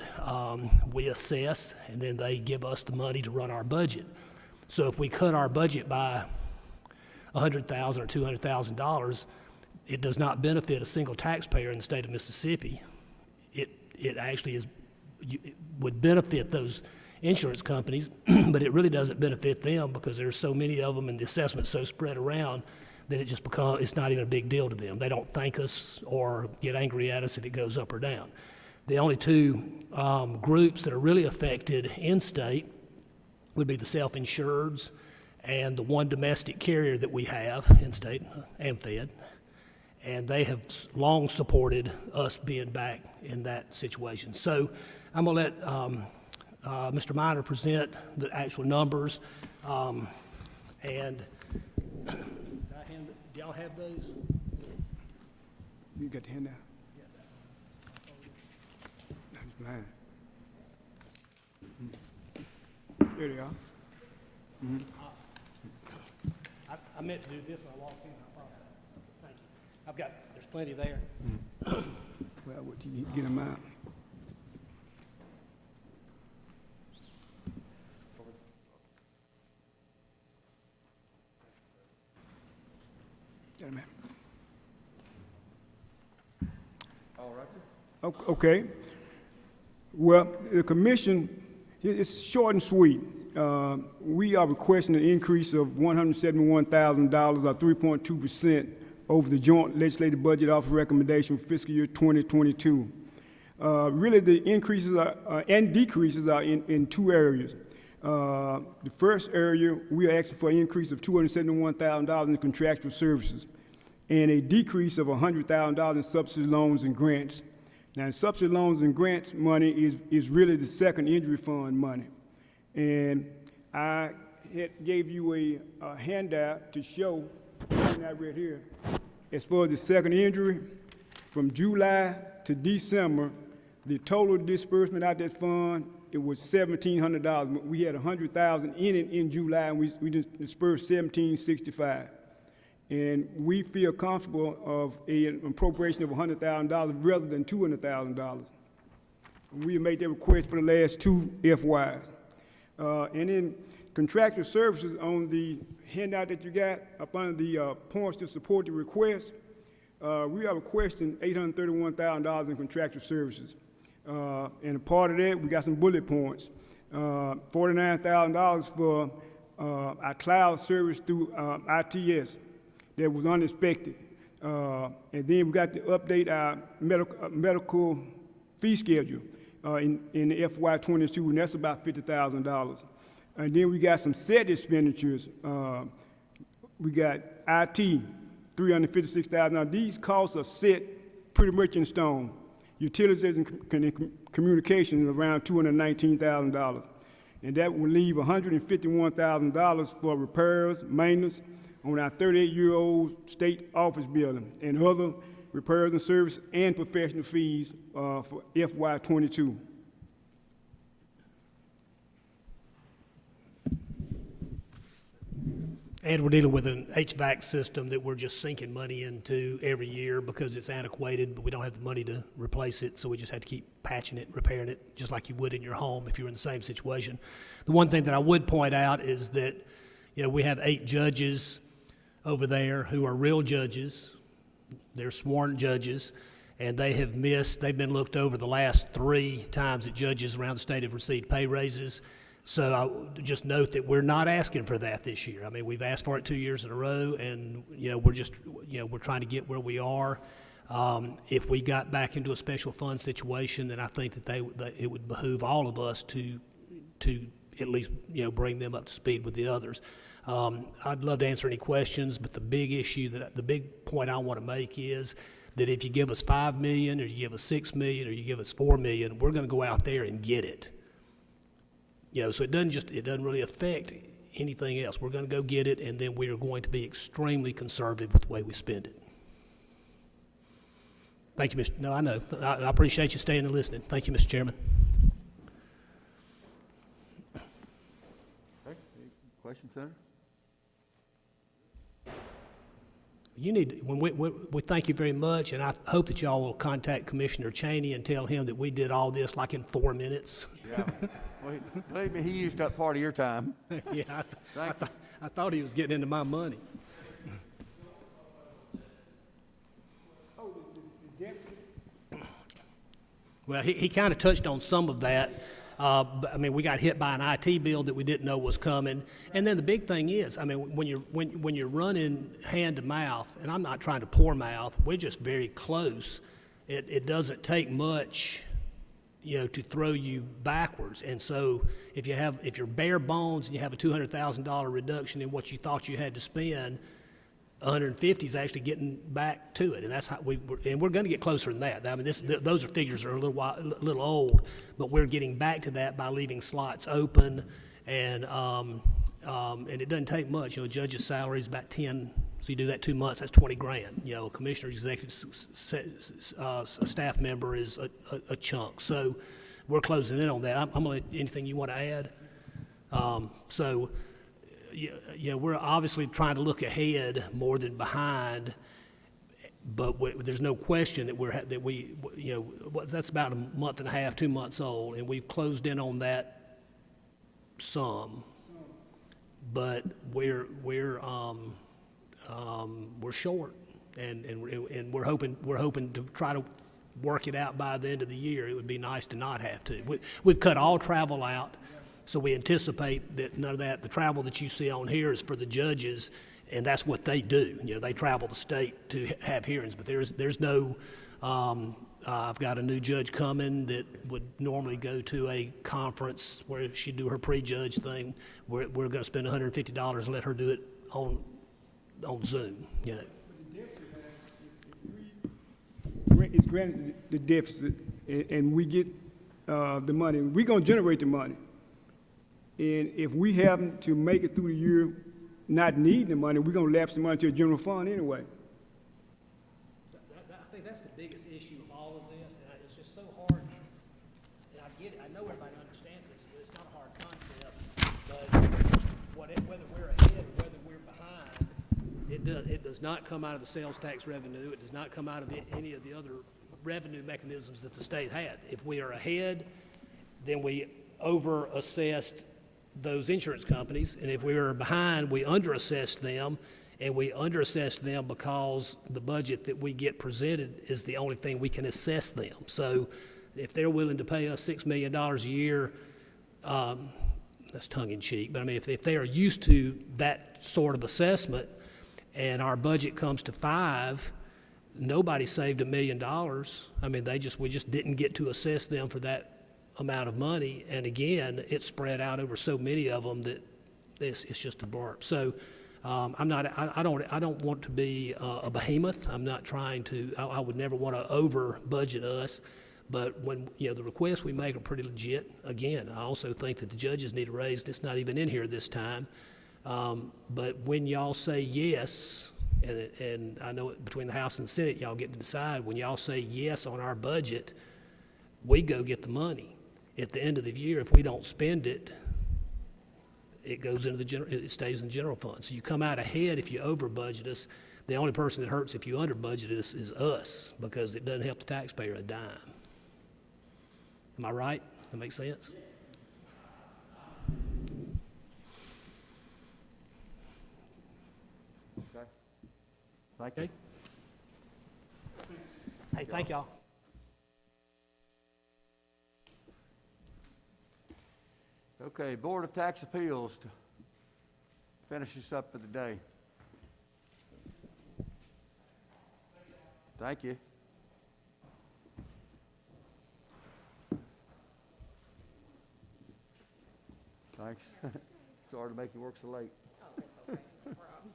we assess, and then they give us the money to run our budget. So if we cut our budget by $100,000 or $200,000, it does not benefit a single taxpayer in the state of Mississippi. It actually would benefit those insurance companies, but it really doesn't benefit them because there's so many of them and the assessment's so spread around that it's not even a big deal to them. They don't thank us or get angry at us if it goes up or down. The only 2 groups that are really affected in state would be the self-insureds and the one domestic carrier that we have, in-state and Fed, and they have long supported us being back in that situation. So I'm going to let Mr. Minor present the actual numbers, and do y'all have those? You got the handout? That's mine. There they are. I meant to do this when I walked in. I apologize. Thank you. There's plenty there. Well, what you get them out? Got 'em out. All right, sir. Okay. Well, the commission, it's short and sweet. We are requesting an increase of $171,000, or 3.2%, over the Joint Legislative Budget Office recommendation for fiscal year 2022. Really, the increases and decreases are in two areas. The first area, we are asking for an increase of $271,000 in contractual services and a decrease of $100,000 in subsidy loans and grants. Now, subsidy loans and grants money is really the second injury fund money. And I gave you a handout to show, right here, as far as the second injury, from July to December, the total disbursement out that fund, it was $1,700. We had $100,000 in it in July, and we just dispersed $1,765. And we feel comfortable of an appropriation of $100,000 rather than $200,000. We made that request for the last two FYs. And then contractual services on the handout that you got up under the points to support the request, we are requesting $831,000 in contractual services. And a part of that, we got some bullet points. $49,000 for our cloud service through ITS that was unexpected. And then we got to update our medical fee schedule in the FY22, and that's about $50,000. And then we got some set expenditures. We got IT, $356,000. Now, these costs are set pretty much in stone. Utilities and communications around $219,000. And that will leave $151,000 for repairs, maintenance on our 38-year-old state office building and other repairs and service and professional fees for FY22. And we're dealing with an HVAC system that we're just sinking money into every year because it's antiquated, but we don't have the money to replace it, so we just have to keep patching it, repairing it, just like you would in your home if you were in the same situation. The one thing that I would point out is that, we have 8 judges over there who are real judges. They're sworn judges, and they've been looked over the last 3 times that judges around the state have received pay raises. So I just note that we're not asking for that this year. I mean, we've asked for it 2 years in a row, and we're trying to get where we are. If we got back into a special fund situation, then I think that it would behoove all of us to at least bring them up to speed with the others. I'd love to answer any questions, but the big point I want to make is that if you give us $5 million, or you give us $6 million, or you give us $4 million, we're going to go out there and get it. So it doesn't really affect anything else. We're going to go get it, and then we are going to be extremely conservative with the way we spend it. Thank you, Mr. No, I know. I appreciate you staying and listening. Thank you, Mr. Chairman. Okay, any questions, Senator? We thank you very much, and I hope that y'all will contact Commissioner Cheney and tell him that we did all this like in 4 minutes. Yeah. Well, believe me, he used up part of your time. Yeah, I thought he was getting into my money. Well, he kind of touched on some of that. But, I mean, we got hit by an IT bill that we didn't know was coming. And then the big thing is, I mean, when you're running hand to mouth, and I'm not trying to pour mouth, we're just very close. It doesn't take much, to throw you backwards. And so if you're bare bones and you have a $200,000 reduction in what you thought you had to spend, 150 is actually getting back to it, and that's how we're going to get closer than that. I mean, those are figures that are a little old, but we're getting back to that by leaving slots open, and it doesn't take much. A judge's salary is about 10. So you do that 2 months, that's 20 grand. A commissioner, executive, a staff member is a chunk. So we're closing in on that. I'm gonna anything you want to add? We're obviously trying to look ahead more than behind, but there's no question that that's about a month and a half, 2 months old, and we've closed in on that some, but we're short, and we're hoping to try to work it out by the end of the year. It would be nice to not have to. We've cut all travel out, so we anticipate that none of that. The travel that you see on here is for the judges, and that's what they do. They travel the state to have hearings, but there's no. I've got a new judge coming that would normally go to a conference where she'd do her pre-judge thing. We're going to spend $150 and let her do it on Zoom. It's granted the deficit, and we get the money. We're going to generate the money. And if we happen to make it through the year not needing the money, we're going to lapse the money to a general fund anyway. I think that's the biggest issue of all of this, and it's just so hard. And I get it. I know everybody understands this. It's not a hard concept, but whether we're ahead or whether we're behind, it does not come out of the sales tax revenue. It does not come out of any of the other revenue mechanisms that the state had. If we are ahead, then we over-assessed those insurance companies, and if we were behind, we under-assessed them, and we under-assessed them because the budget that we get presented is the only thing we can assess them. So if they're willing to pay us $6 million a year, that's tongue-in-cheek, but I mean, if they are used to that sort of assessment, and our budget comes to 5, nobody saved $1 million. I mean, we just didn't get to assess them for that amount of money, and again, it's spread out over so many of them that it's just a blurb. So I don't want to be a behemoth. I'm not trying to. I would never want to over budget us, but when the requests we make are pretty legit. Again, I also think that the judges need a raise. It's not even in here this time, but when y'all say yes, and I know between the House and the Senate, y'all get to decide. When y'all say yes on our budget, we go get the money. At the end of the year, if we don't spend it, it goes into it stays in the general fund. So you come out ahead if you over budget us. The only person that hurts if you under budget us is us, because it doesn't help the taxpayer a dime. Am I right? That makes sense? Okay. Thank you. Okay. Hey, thank y'all. Okay, Board of Tax Appeals to finish this up for the day. Thank you. Thanks. Sorry to make you work so late. Oh, that's okay, no problem.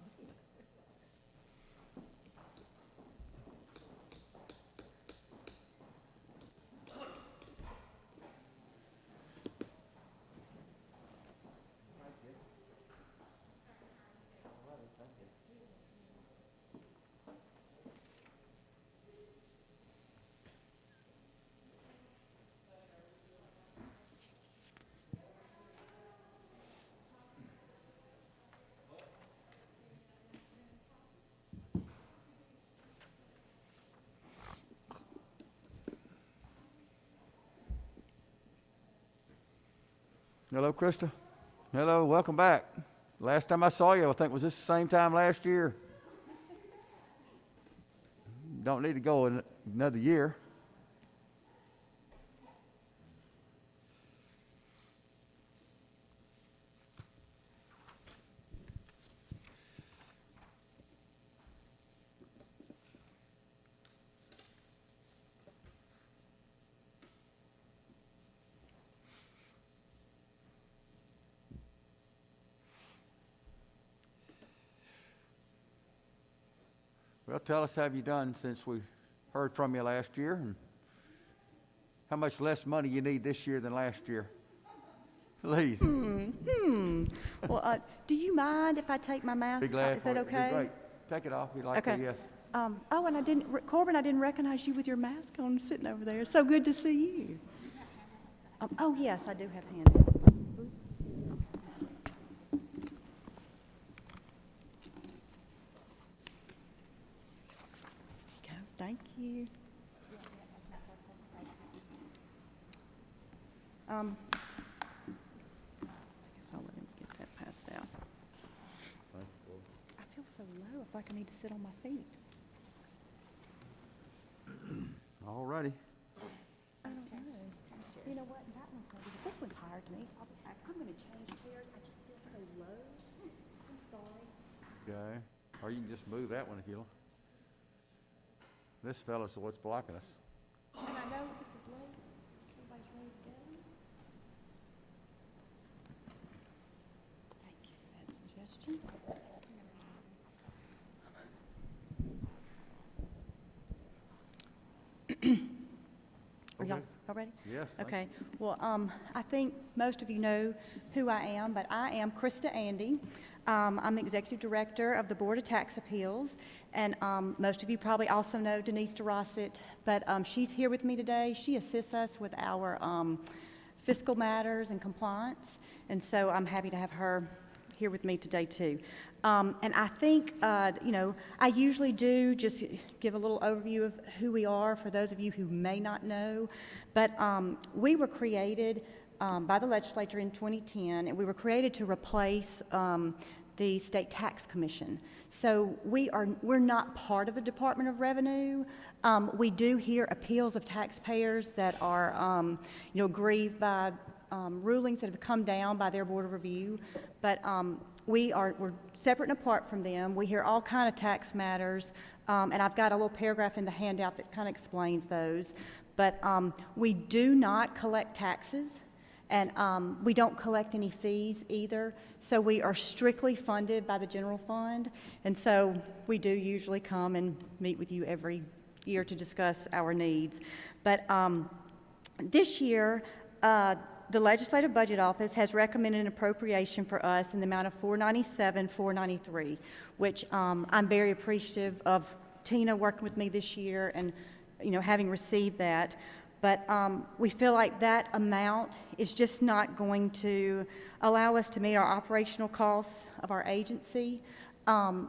Hello, Krista. Hello, welcome back. Last time I saw you, I think, was this the same time last year? Don't need to go another year. Well, tell us, how have you done since we heard from you last year? And how much less money you need this year than last year? Please. Well, do you mind if I take my mask Be off? glad Is for that it. Be okay? great. Take it off if you'd like to, Okay. yes. Oh, and Corbin, I didn't recognize you with your mask on, sitting over there. So good to see you. Oh, yes, I do have handouts. There you go. Thank you. I guess I'll let him get that passed out. I feel so low. I feel like I need to sit on my feet. All righty. I don't know. You know what? That one's maybe, this one's higher to me, so I'm going to change chairs. I just feel so low. I'm sorry. Okay. Or you can just move that one if you like. This fella's what's blocking us. And I know this is late. Everybody's ready to go. Thank you for that suggestion. Are y'all ready? Yes. Okay. Well, I think most of you know who I am, but I am Krista Andy. I'm the Executive Director of the Board of Tax Appeals, and most of you probably also know Denise DeRosset, but she's here with me today. She assists us with our fiscal matters and compliance, and so I'm happy to have her here with me today, too. And I think, you know, I usually do just give a little overview of who we are for those of you who may not know. But we were created by the legislature in 2010, and we were created to replace the State Tax Commission. So we're not part of the Department of Revenue. We do hear appeals of taxpayers that are, you know, grieved by rulings that have come down by their Board of Review, but we're separate and apart from them. We hear all kind of tax matters, and I've got a little paragraph in the handout that kind of explains those. But we do not collect taxes, and we don't collect any fees either. So we are strictly funded by the general fund, and so we do usually come and meet with you every year to discuss our needs. But this year, the Legislative Budget Office has recommended an appropriation for us in the amount of $497,493, which I'm very appreciative of Tina working with me this year and, you know, having received that. But we feel like that amount is just not going to allow us to meet our operational costs of our agency. On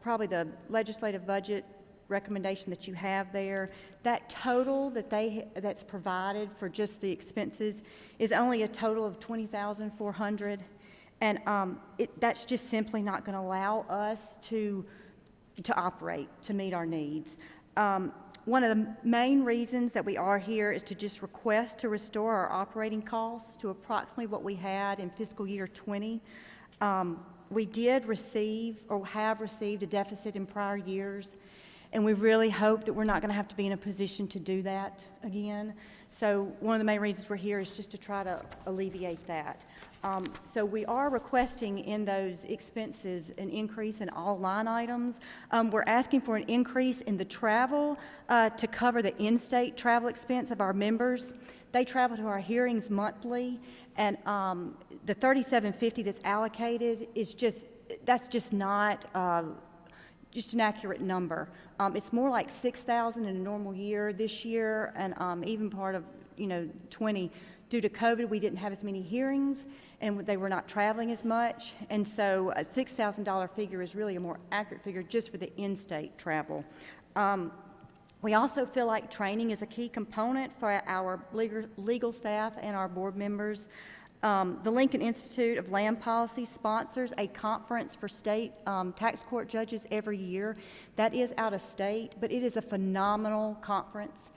probably the legislative budget recommendation that you have there, that total that's provided for just the expenses is only a total of $20,400, and that's just simply not going to allow us to operate, to meet our needs. One of the main reasons that we are here is to just request to restore our operating costs to approximately what we had in fiscal year 20. We did receive or have received a deficit in prior years, and we really hope that we're not going to have to be in a position to do that again. So one of the main reasons we're here is just to try to alleviate that. So we are requesting in those expenses an increase in all line items. We're asking for an increase in the travel to cover the in-state travel expense of our members. They travel to our hearings monthly, and the $37.50 that's allocated is that's just not just an accurate number. It's more like $6,000 in a normal year this year, and even part of 20. Due to COVID, we didn't have as many hearings, and they were not traveling as much, and so a $6,000 figure is really a more accurate figure just for the in-state travel. We also feel like training is a key component for our legal staff and our board members. The Lincoln Institute of Land Policy sponsors a conference for state tax court judges every year. That is out of state, but it is a phenomenal conference.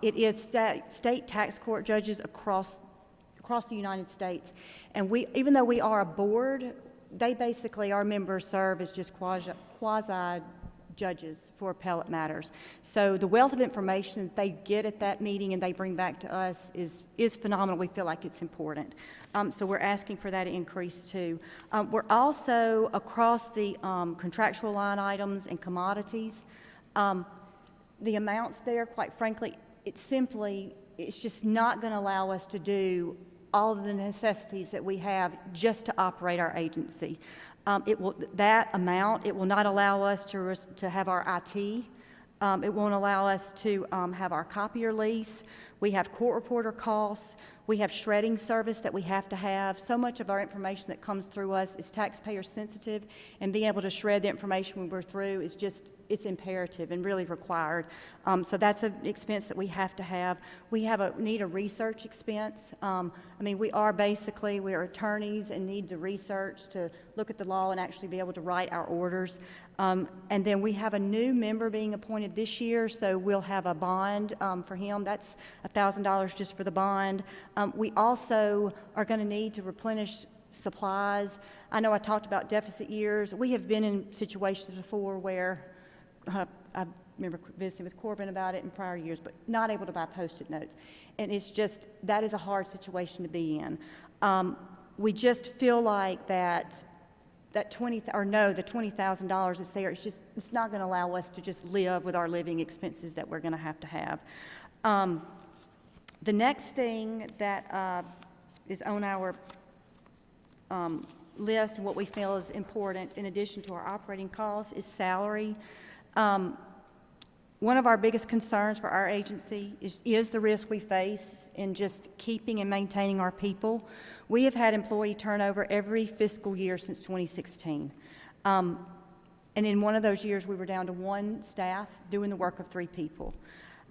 It is state tax court judges across the United States. And even though we are a board, they basically, our members serve as just quasi judges for appellate matters. So the wealth of information that they get at that meeting and they bring back to us is phenomenal. We feel like it's important. So we're asking for that increase too. We're also, across the contractual line items and commodities, the amounts there, quite frankly, it's just not going to allow us to do all of the necessities that we have just to operate our agency. It will not allow us to have our IT. It won't allow us to have our copier lease. We have court reporter costs. We have shredding service that we have to have. So much of our information that comes through us is taxpayer sensitive, and being able to shred the information when we're through is it's imperative and really required. So that's an expense that we have to have. We need a research expense. We are attorneys and need to research to look at the law and actually be able to write our orders. And then we have a new member being appointed this year, so we'll have a bond for him. That's $1,000 just for the bond. We also are going to need to replenish supplies. I know I talked about deficit years. We have been in situations before where I remember visiting with Corbin about it in prior years, but not able to buy Post-it notes. And that is a hard situation to be in. We just feel like the $20,000 that's there, it's not going to allow us to just live with our living expenses that we're going to have. The next thing that is on our list and what we feel is important in addition to our operating costs is salary. One of our biggest concerns for our agency is the risk we face in just keeping and maintaining our people. We have had employee turnover every fiscal year since 2016. And in one of those years, we were down to one staff doing the work of 3 people.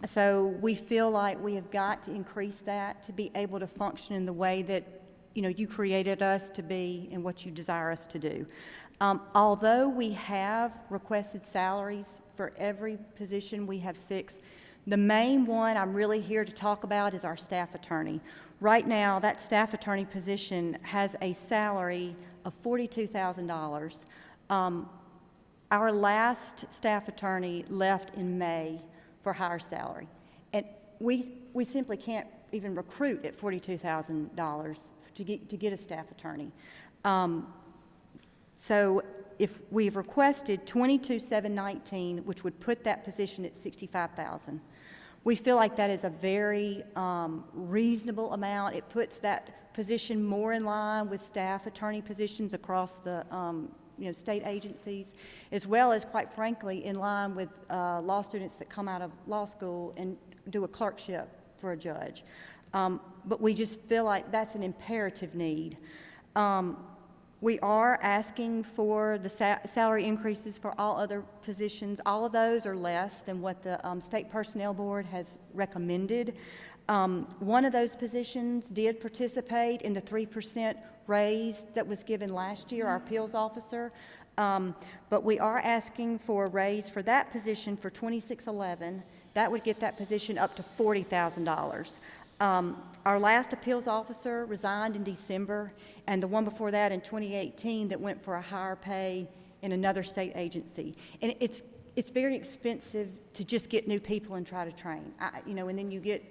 So we feel like we have got to increase that to be able to function in the way that you created us to be and what you desire us to do. Although we have requested salaries for every position, we have 6. The main one I'm really here to talk about is our staff attorney. Right now, that staff attorney position has a salary of $42,000. Our last staff attorney left in May for higher salary. And we simply can't even recruit at $42,000 to get a staff attorney. So if we've requested $22,719, which would put that position at $65,000, we feel like that is a very reasonable amount. It puts that position more in line with staff attorney positions across the state agencies, as well as, quite frankly, in line with law students that come out of law school and do a clerkship for a judge. But we just feel like that's an imperative need. We are asking for the salary increases for all other positions. All of those are less than what the State Personnel Board has recommended. One of those positions did participate in the 3% raise that was given last year, our appeals officer. But we are asking for a raise for that position for 2611. That would get that position up to $40,000. Our last appeals officer resigned in December, and the one before that in 2018 that went for a higher pay in another state agency. And it's very expensive to just get new people and try to train. And then you get,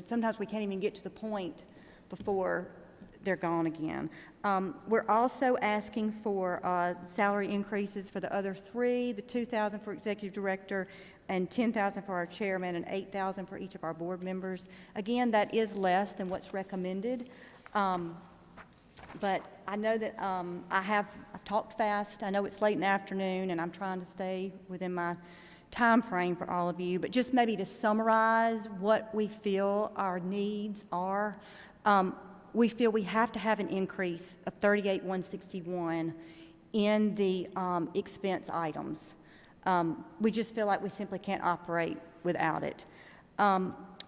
sometimes we can't even get to the point before they're gone again. We're also asking for salary increases for the other 3, the $2,000 for executive director and $10,000 for our chairman and $8,000 for each of our board members. Again, that is less than what's recommended. But I know that I've talked fast. I know it's late in the afternoon, and I'm trying to stay within my time frame for all of you. But just maybe to summarize what we feel our needs are, we feel we have to have an increase of $38,161 in the expense items. We just feel like we simply can't operate without it.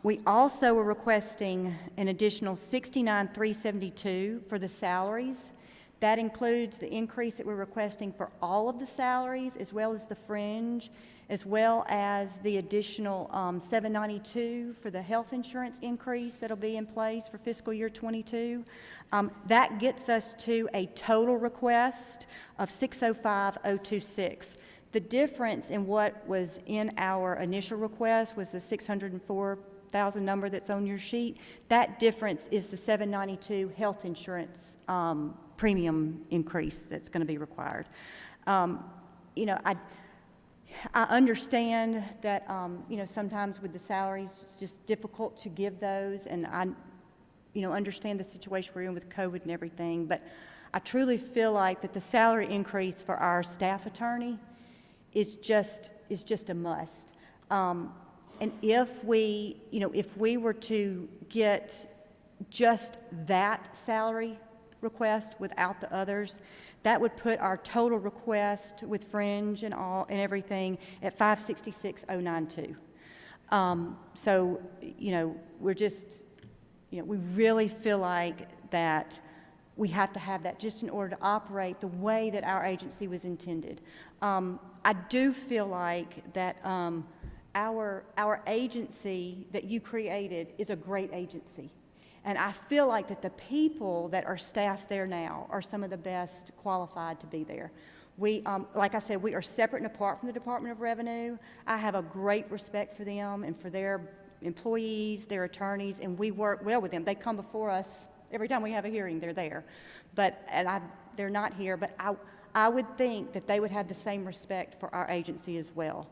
We also are requesting an additional $69,372 for the salaries. That includes the increase that we're requesting for all of the salaries, as well as the fringe, as well as the additional $792 for the health insurance increase that'll be in place for fiscal year 22. That gets us to a total request of $605,026. The difference in what was in our initial request was the 604,000 number that's on your sheet. That difference is the 792 health insurance premium increase that's going to be required. You know, I understand that, you know, sometimes with the salaries, it's just difficult to give those, and I, you know, understand the situation we're in with COVID and everything, but I truly feel like that the salary increase for our staff attorney is just a must. And if we, you know, if we were to get just that salary request without the others, that would put our total request with fringe and all and everything at 566,092. So, you know, we're just, you know, we really feel like that we have to have that just in order to operate the way that our agency was intended. I do feel like that our agency that you created is a great agency. And I feel like that the people that are staffed there now are some of the best qualified to be there. We, like I said, we are separate and apart from the Department of Revenue. I have a great respect for them and for their employees, their attorneys, and we work well with them. They come before us every time we have a hearing. They're there, they're not here. But I would think that they would have the same respect for our agency as well.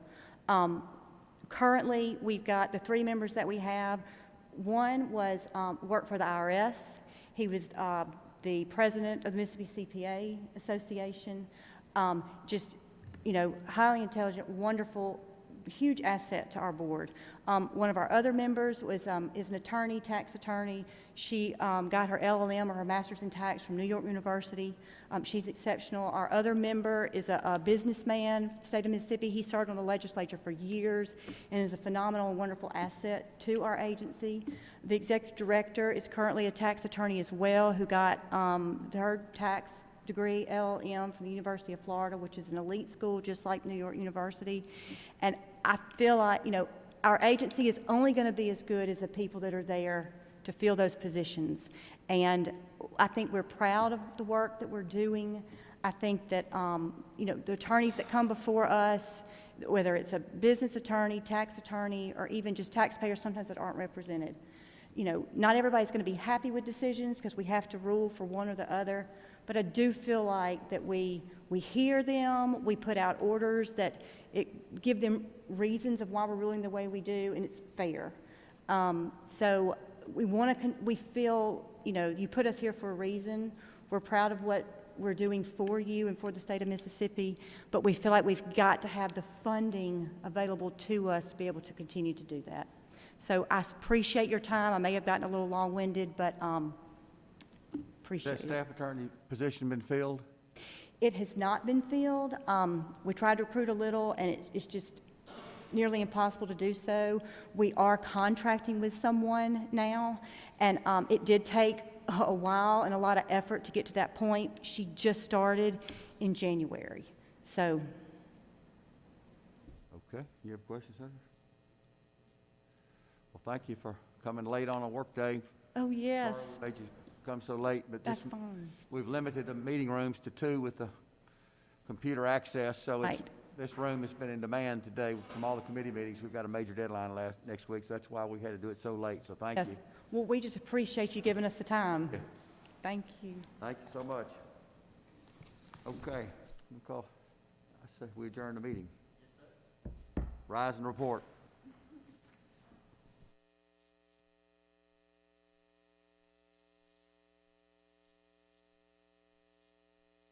Currently, we've got the 3 members that we have. One was worked for the IRS. He was the president of the Mississippi CPA Association. Just, you know, highly intelligent, wonderful, huge asset to our board. One of our other members is an attorney, tax attorney. She got her LLM or her master's in tax from New York University. She's exceptional. Our other member is a businessman, state of Mississippi. He served on the legislature for years and is a phenomenal and wonderful asset to our agency. The executive director is currently a tax attorney as well, who got her tax degree, LLM, from the University of Florida, which is an elite school just like New York University. And I feel like, you know, our agency is only going to be as good as the people that are there to fill those positions. And I think we're proud of the work that we're doing. I think that, you know, the attorneys that come before us, whether it's a business attorney, tax attorney, or even just taxpayers sometimes that aren't represented, you know, not everybody's going to be happy with decisions because we have to rule for one or the other. But I do feel like that we hear them, we put out orders that give them reasons of why we're ruling the way we do, and it's fair. So we feel, you know, you put us here for a reason. We're proud of what we're doing for you and for the state of Mississippi, but we feel like we've got to have the funding available to us to be able to continue to do that. So I appreciate your time. I may have gotten a little long-winded, but appreciate it. Has that staff attorney position been filled? It has not been filled. We tried to recruit a little, and it's just nearly impossible to do so. We are contracting with someone now, and it did take a while and a lot of effort to get to that point. She just started in January. So. Okay. You have questions, Senator? Well, thank you for coming late on a workday. Oh, yes. Sorry we made you come so late, but That's fine. we've limited the meeting rooms to 2 with the computer access, so Right. This room has been in demand today from all the committee meetings. We've got a major deadline next week, so that's why we had to do it so late, so thank Yes. you. Well, we just appreciate you giving us the time. Yeah. Thank you. Thank you so much. Okay, I say we adjourn the meeting. Rise and report.